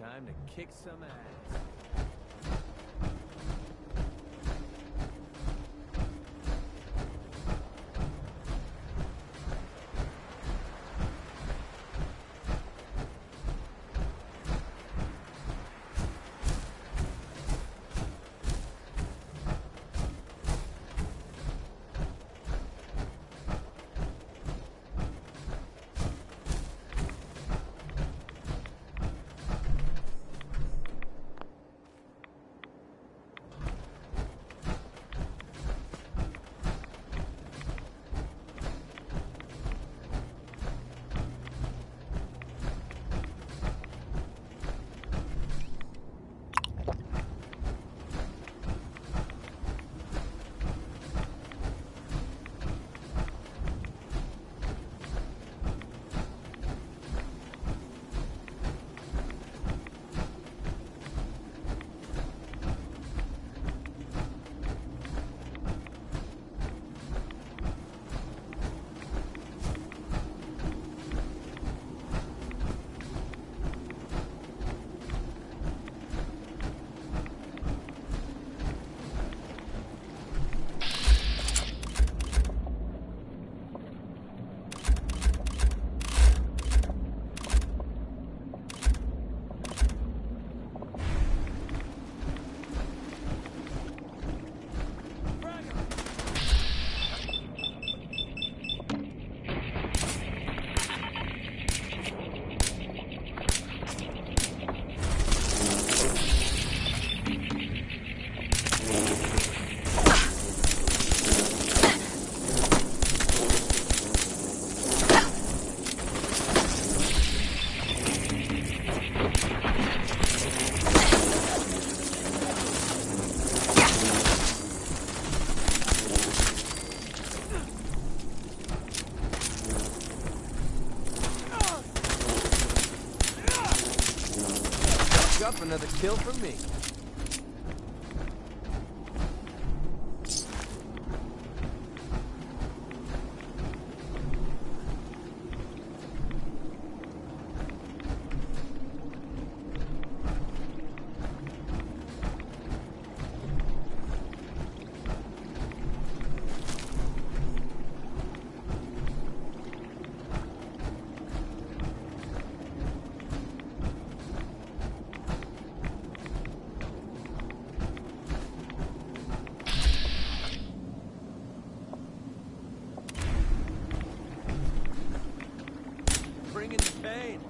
Time to kick some ass. Up another kill from me. Bringing the pain.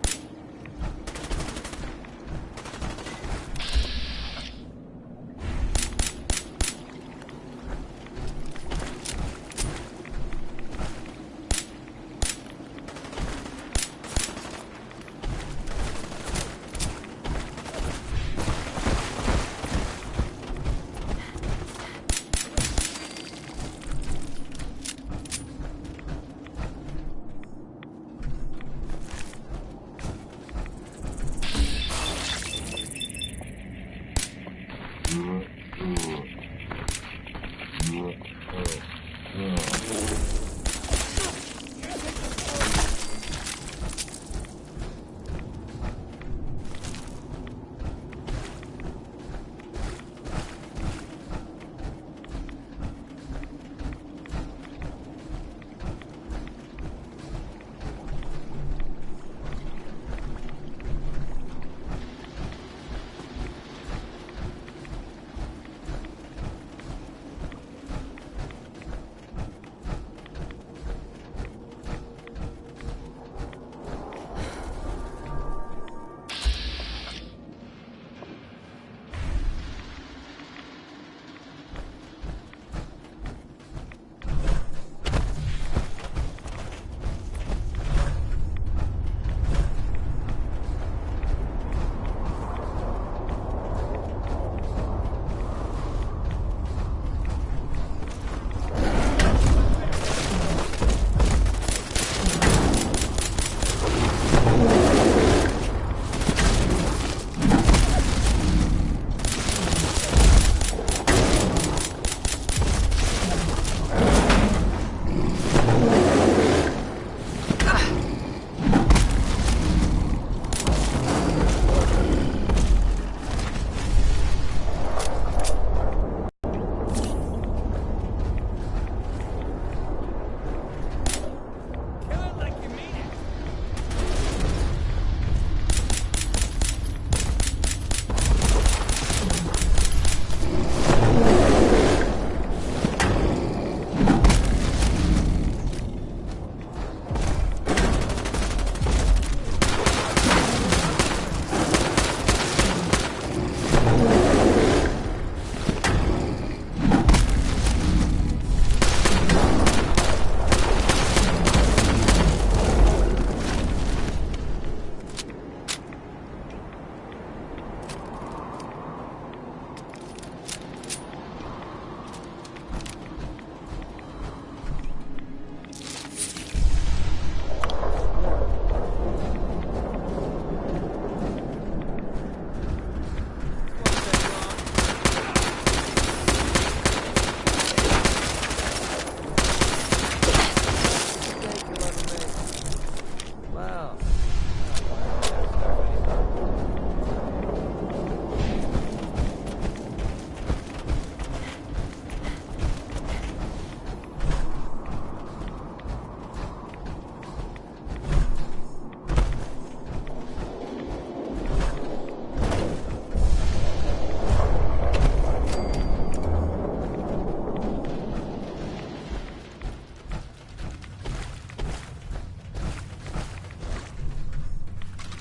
Well.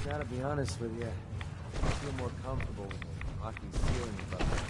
Gotta be honest with you, I feel more comfortable with the rocky ceiling above my head.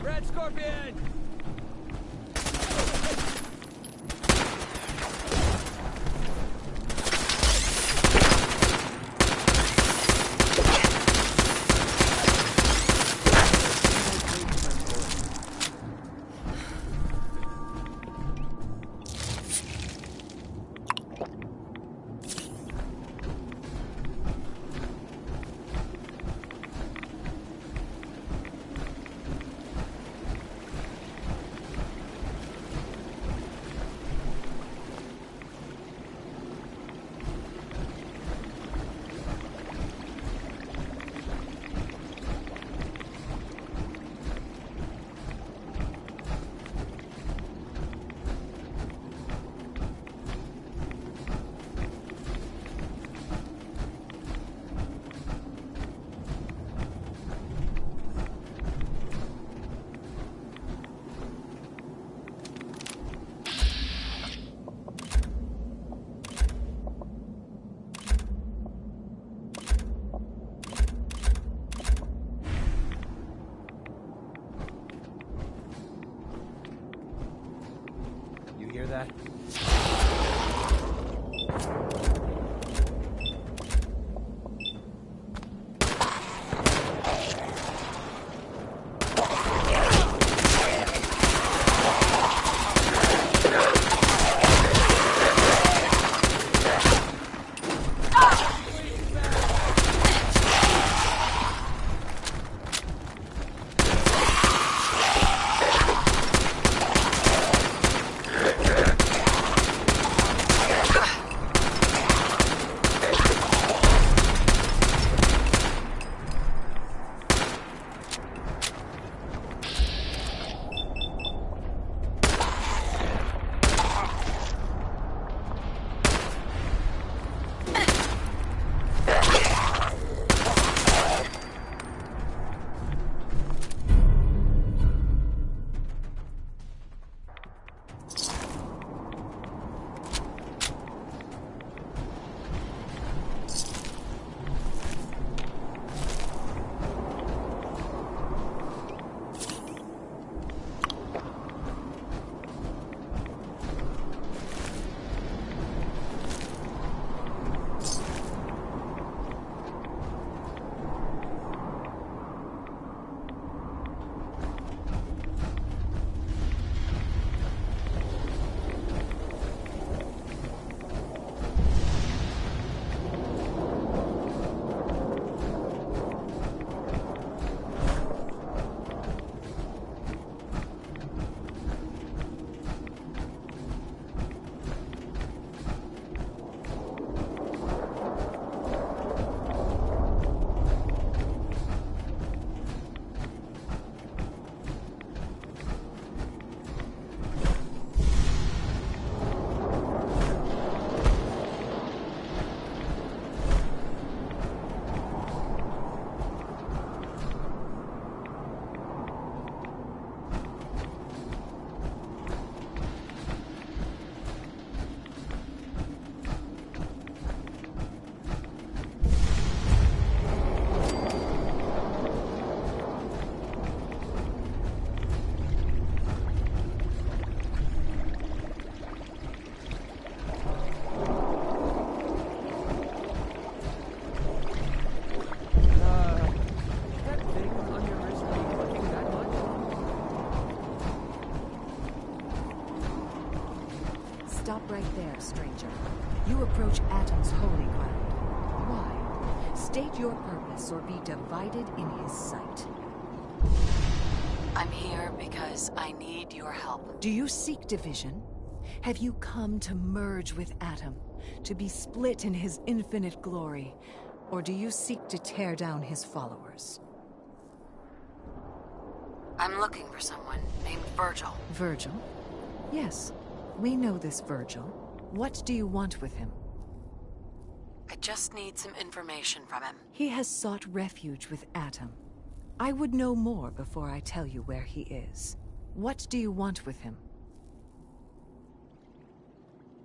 Red Scorpion! Hear that? Stop right there, stranger. You approach Atom's holy ground. Why? State your purpose or be divided in his sight. I'm here because I need your help. Do you seek division? Have you come to merge with Atom, to be split in his infinite glory? Or do you seek to tear down his followers? I'm looking for someone named Virgil. Virgil? Yes, we know this Virgil. What do you want with him? I just need some information from him. He has sought refuge with Atom. I would know more before I tell you where he is. What do you want with him?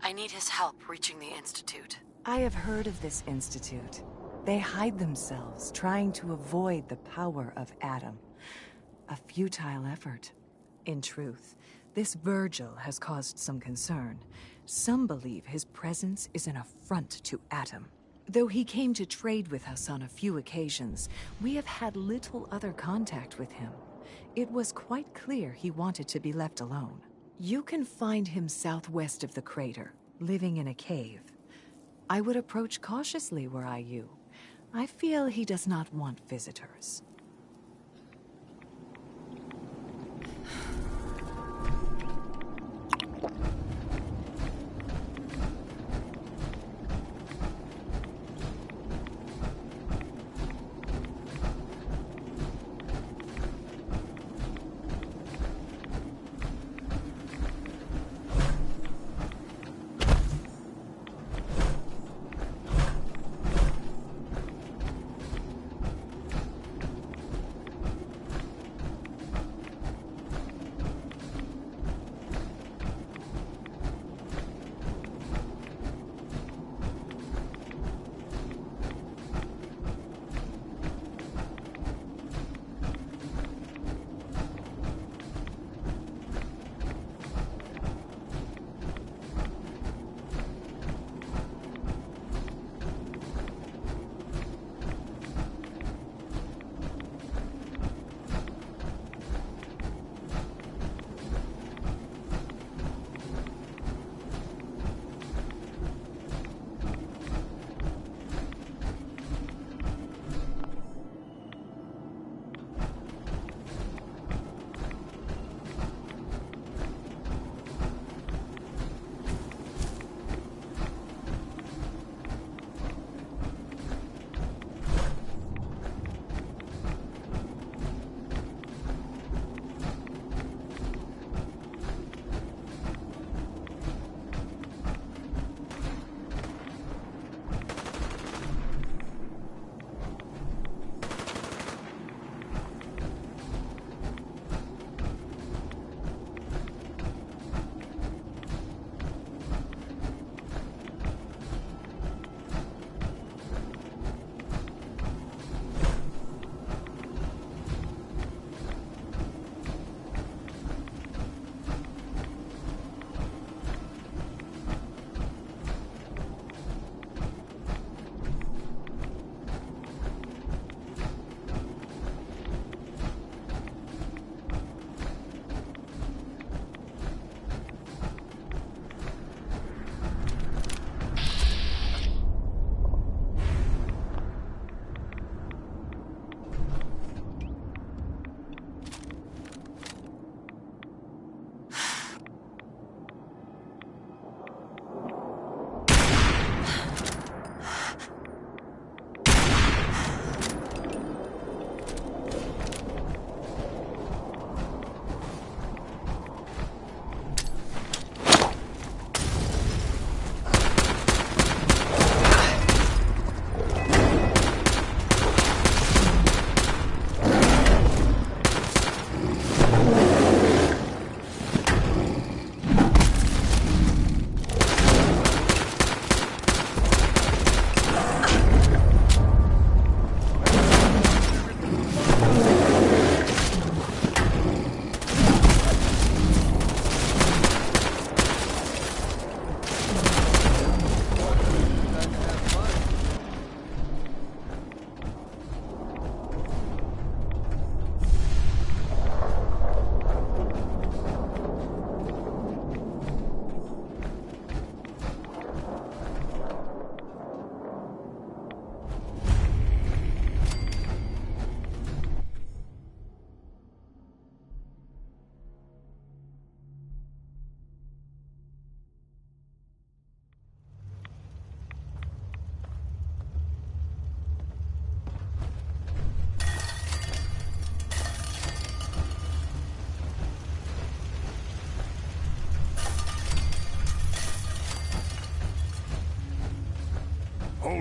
I need his help reaching the Institute. I have heard of this Institute. They hide themselves, trying to avoid the power of Atom. A futile effort. In truth, this Virgil has caused some concern. Some believe his presence is an affront to Atom. Though he came to trade with us on a few occasions, we have had little other contact with him. It was quite clear he wanted to be left alone. You can find him southwest of the crater, living in a cave. I would approach cautiously were I you. I feel he does not want visitors.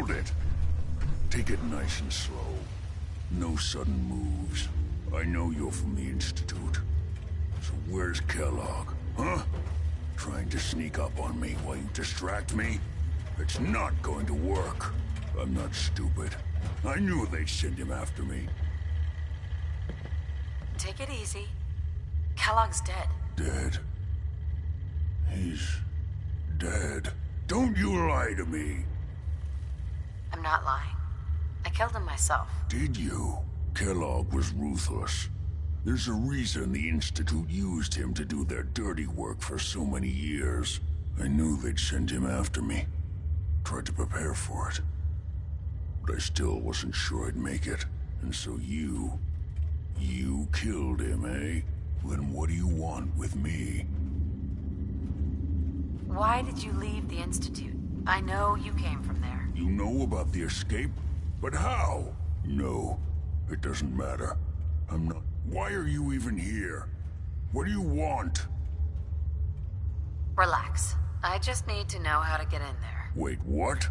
Hold it. Take it nice and slow. No sudden moves. I know you're from the Institute. So where's Kellogg, huh? Trying to sneak up on me while you distract me? It's not going to work. I'm not stupid. I knew they'd send him after me. Take it easy. Kellogg's dead. Dead? He's dead. Don't you lie to me. I'm not lying. I killed him myself. Did you? Kellogg was ruthless. There's a reason the Institute used him to do their dirty work for so many years. I knew they'd send him after me. Tried to prepare for it. But I still wasn't sure I'd make it. And so you killed him, eh? Then what do you want with me? Why did you leave the Institute? I know you came from there. You know about the escape? But how? No, it doesn't matter. I'm not... Why are you even here? What do you want? Relax. I just need to know how to get in there. Wait, what?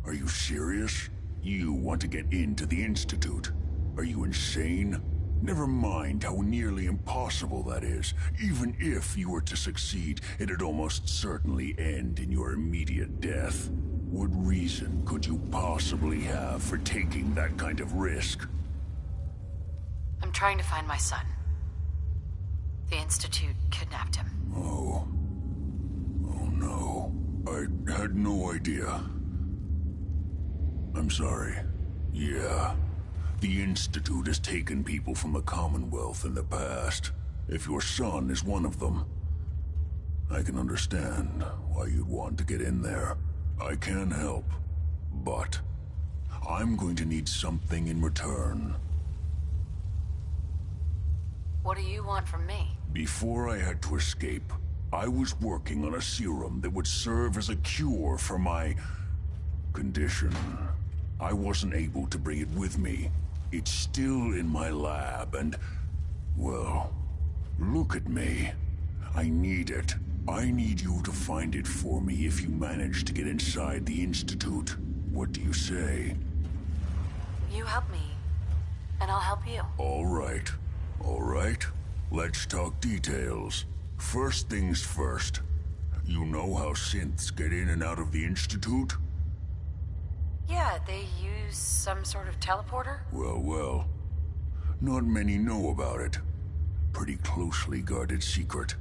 Are you serious? You want to get into the Institute? Are you insane? Never mind how nearly impossible that is. Even if you were to succeed, it'd almost certainly end in your immediate death. What reason could you possibly have for taking that kind of risk? I'm trying to find my son. The Institute kidnapped him. Oh. Oh no. I had no idea. I'm sorry. Yeah. The Institute has taken people from the Commonwealth in the past. If your son is one of them, I can understand why you'd want to get in there. I can help, but I'm going to need something in return. What do you want from me? Before I had to escape, I was working on a serum that would serve as a cure for my condition. I wasn't able to bring it with me. It's still in my lab and, well, look at me. I need it. I need you to find it for me if you manage to get inside the Institute. What do you say? You help me, and I'll help you. All right. All right. Let's talk details. First things first. You know how synths get in and out of the Institute? Yeah, they use some sort of teleporter? Well. Not many know about it. Pretty closely guarded secret.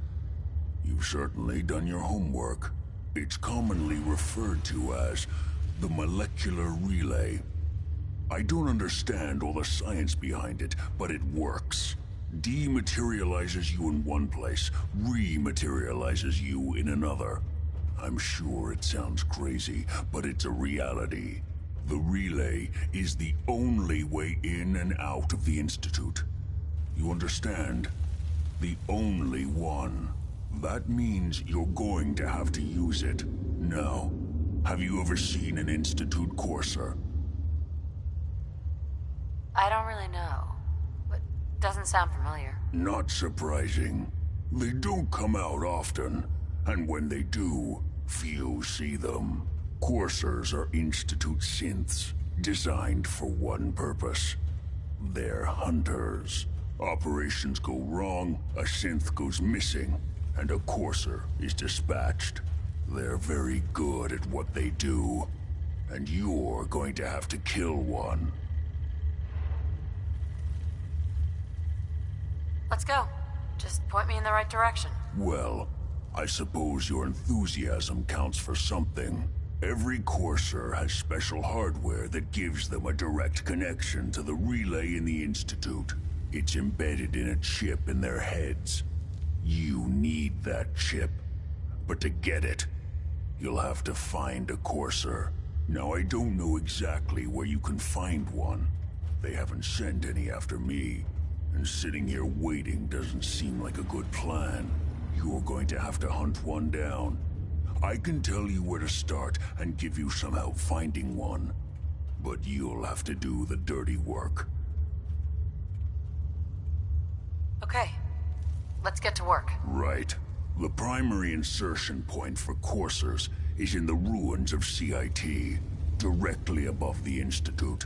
You've certainly done your homework. It's commonly referred to as the molecular relay. I don't understand all the science behind it, but it works. Dematerializes you in one place, rematerializes you in another. I'm sure it sounds crazy, but it's a reality. The relay is the only way in and out of the Institute. You understand? The only one. That means you're going to have to use it. Now, have you ever seen an Institute courser? I don't really know, but doesn't sound familiar. Not surprising. They don't come out often, and when they do, few see them. Coursers are Institute synths, designed for one purpose. They're hunters. Operations go wrong, a synth goes missing, and a courser is dispatched. They're very good at what they do, and you're going to have to kill one. Let's go. Just point me in the right direction. Well, I suppose your enthusiasm counts for something. Every courser has special hardware that gives them a direct connection to the relay in the Institute. It's embedded in a chip in their heads. You need that chip. But to get it, you'll have to find a courser. Now, I don't know exactly where you can find one. They haven't sent any after me. And sitting here waiting doesn't seem like a good plan. You're going to have to hunt one down. I can tell you where to start and give you some help finding one. But you'll have to do the dirty work. Okay. Let's get to work. Right. The primary insertion point for coursers is in the ruins of CIT. directly above the Institute,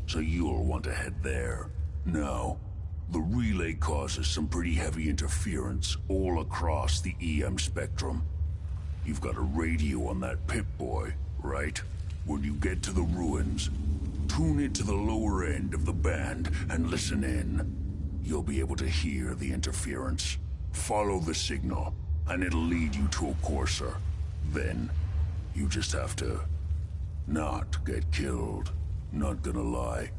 so you'll want to head there. Now, the relay causes some pretty heavy interference all across the EM spectrum. You've got a radio on that Pip-Boy, right? When you get to the ruins, tune it to the lower end of the band and listen in. You'll be able to hear the interference. Follow the signal, and it'll lead you to a courser. Then, you just have to not get killed. Not gonna lie,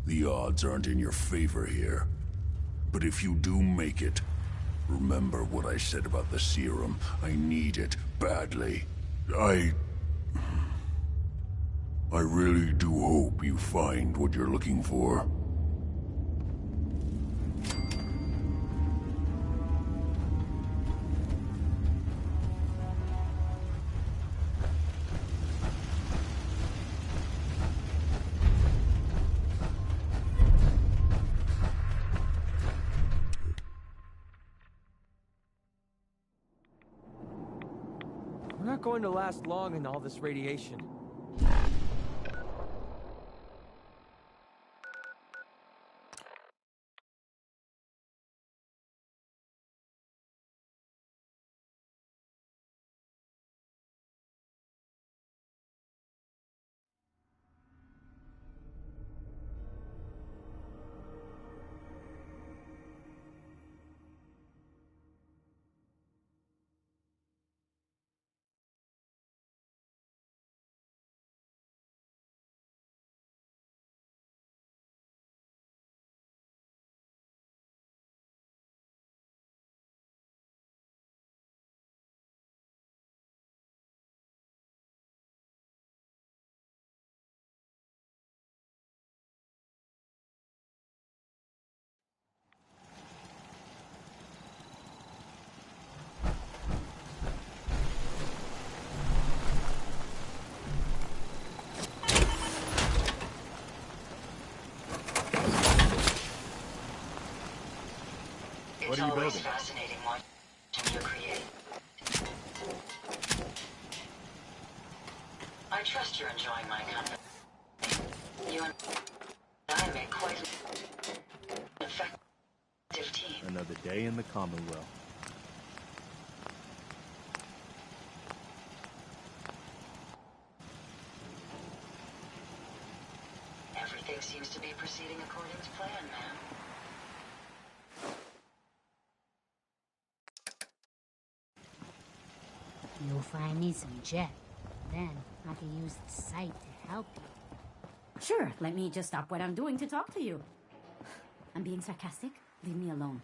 the odds aren't in your favor here. But if you do make it, remember what I said about the serum. I need it badly. I really do hope you find what you're looking for. We're not going to last long in all this radiation. What are you building? It's always fascinating watching you create. I trust you're enjoying my company. You and I make quite an effective team. Another day in the Commonwealth. Everything seems to be proceeding according to plan, man. You'll find me some jet. Then I can use the site to help you. Sure, let me just stop what I'm doing to talk to you. I'm being sarcastic. Leave me alone.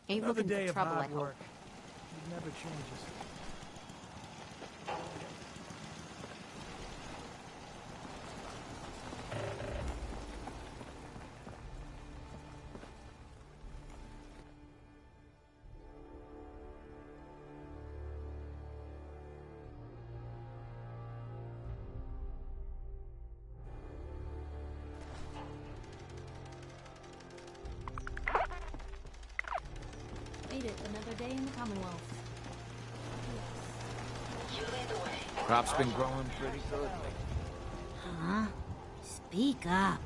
Ain't Another looking day for of trouble, I hard hope. work. It never changes. Made it. Another day in the Commonwealth. You lead the way. Crop's been growing pretty good. Huh? Speak up.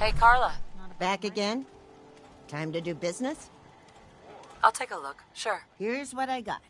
Hey, Carla. Back again? Time to do business? I'll take a look. Sure. Here's what I got.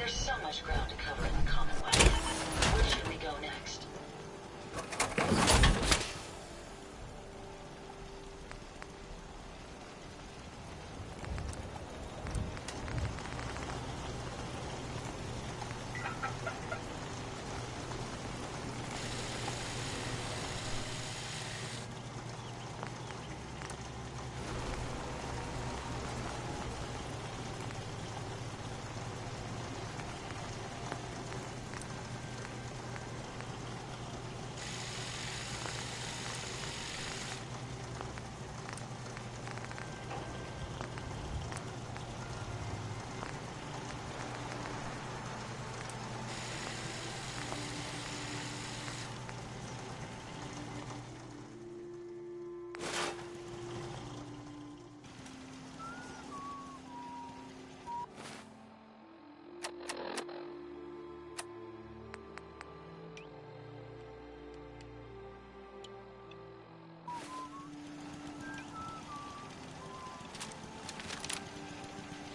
There's so much ground to cover in the Commonwealth. Where should we go next?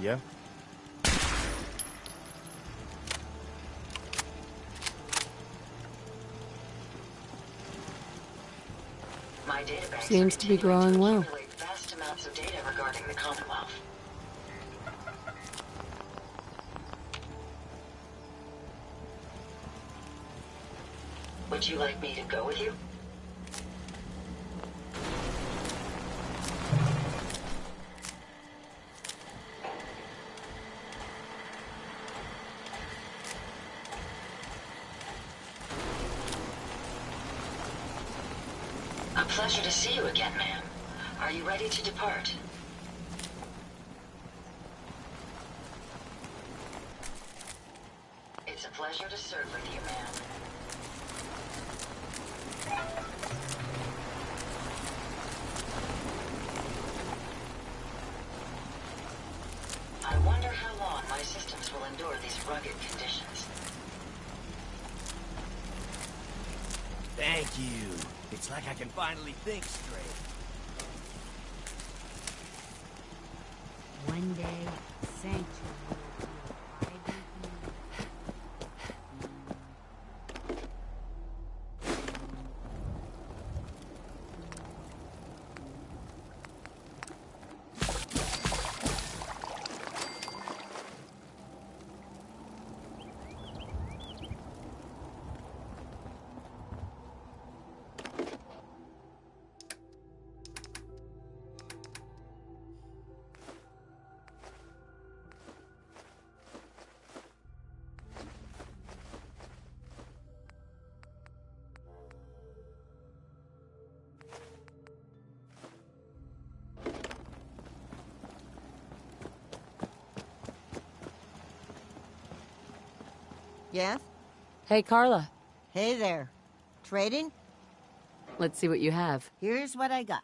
Yeah? My database Seems to be growing well. accumulate vast amounts of data regarding the Commonwealth. Would you like me to go with you? A pleasure to see you again, ma'am. Are you ready to depart? It's a pleasure to serve with you, ma'am. I wonder how long my systems will endure these rugged conditions. Thank you. It's like I can finally think straight. One day, Sanctuary will be a private Yes? Hey, Carla. Hey there. Trading? Let's see what you have. Here's what I got.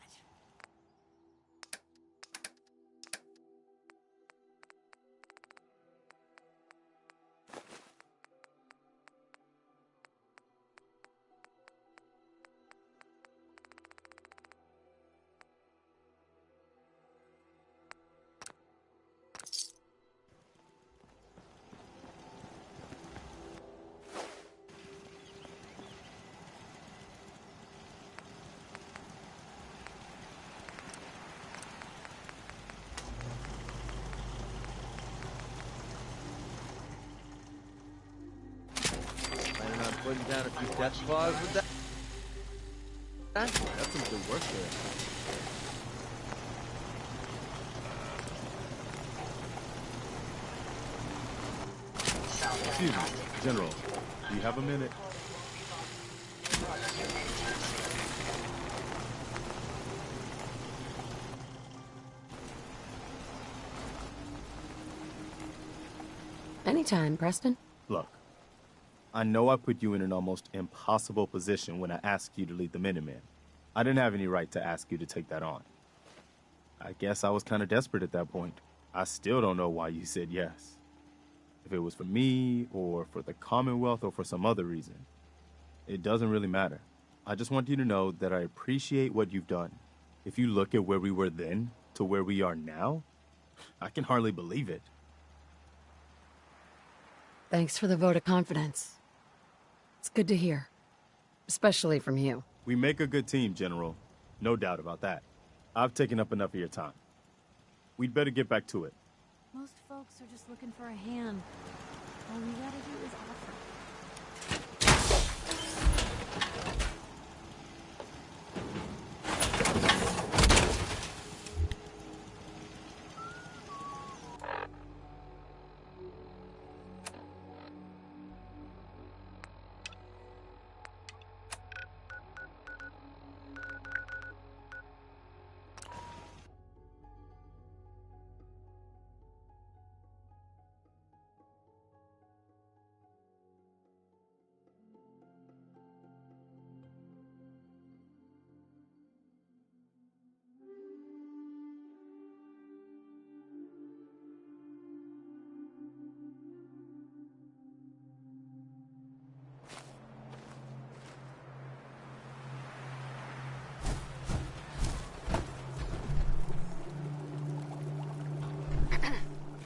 Putting down a few death claws with that. That's some good work there. Excuse me, General. Do you have a minute? Anytime, Preston. Look, I know I put you in an almost impossible position when I asked you to lead the Minutemen. I didn't have any right to ask you to take that on. I guess I was kind of desperate at that point. I still don't know why you said yes. If it was for me, or for the Commonwealth, or for some other reason. It doesn't really matter. I just want you to know that I appreciate what you've done. If you look at where we were then to where we are now, I can hardly believe it. Thanks for the vote of confidence. It's good to hear. Especially from you. We make a good team, General. No doubt about that. I've taken up enough of your time. We'd better get back to it. Most folks are just looking for a hand. All we gotta do is offer.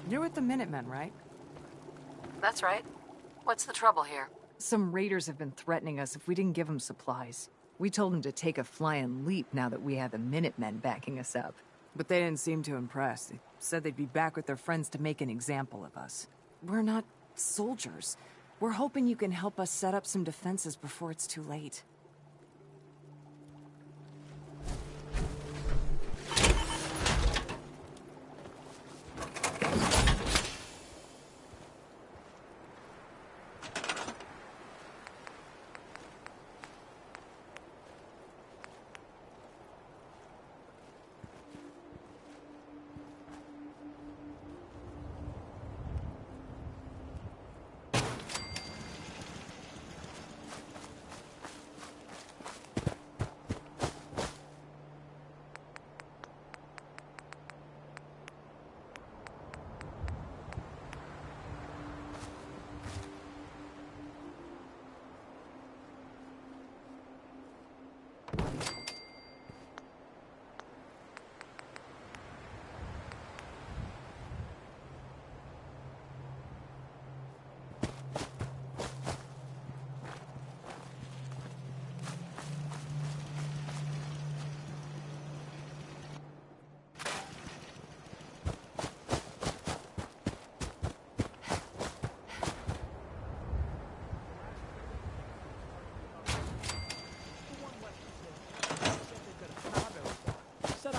You're with the Minutemen, right? That's right. What's the trouble here? Some raiders have been threatening us if we didn't give them supplies. We told them to take a flying leap now that we have the Minutemen backing us up. But they didn't seem too impressed. They said they'd be back with their friends to make an example of us. We're not soldiers. We're hoping you can help us set up some defenses before it's too late.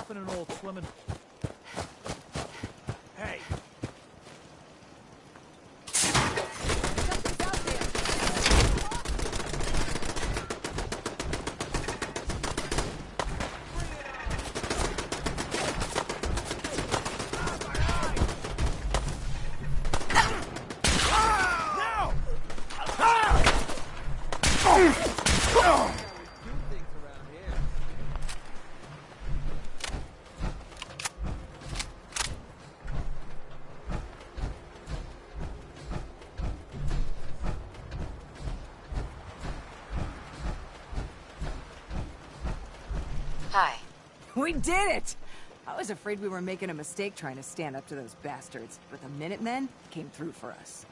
In an old swimming. Hey. Hi. We did it! I was afraid we were making a mistake trying to stand up to those bastards, but the Minutemen came through for us.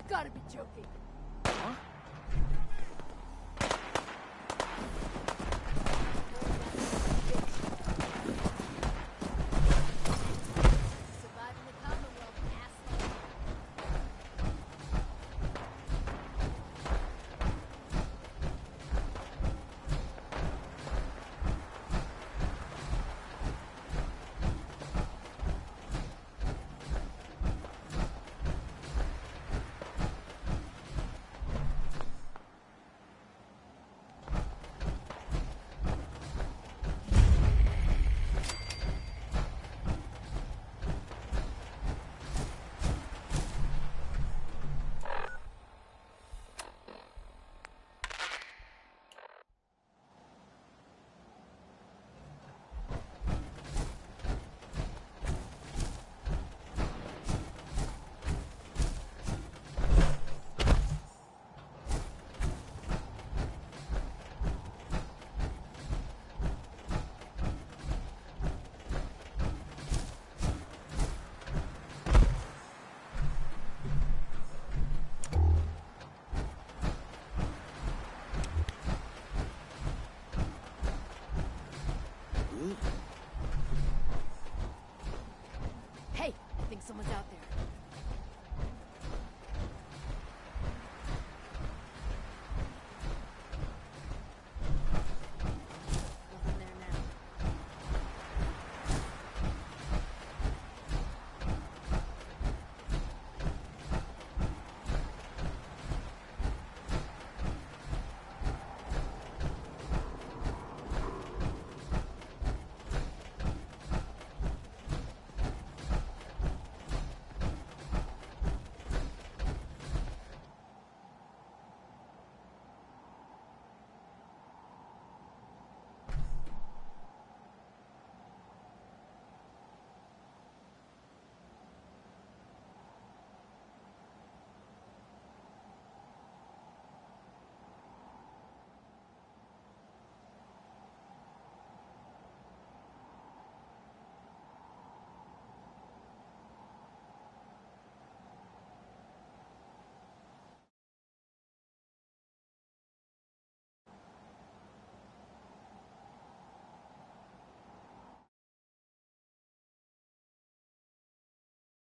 Gotta be joking. Huh? Surviving the Commonwealth, asshole. Hey, I think someone's out there.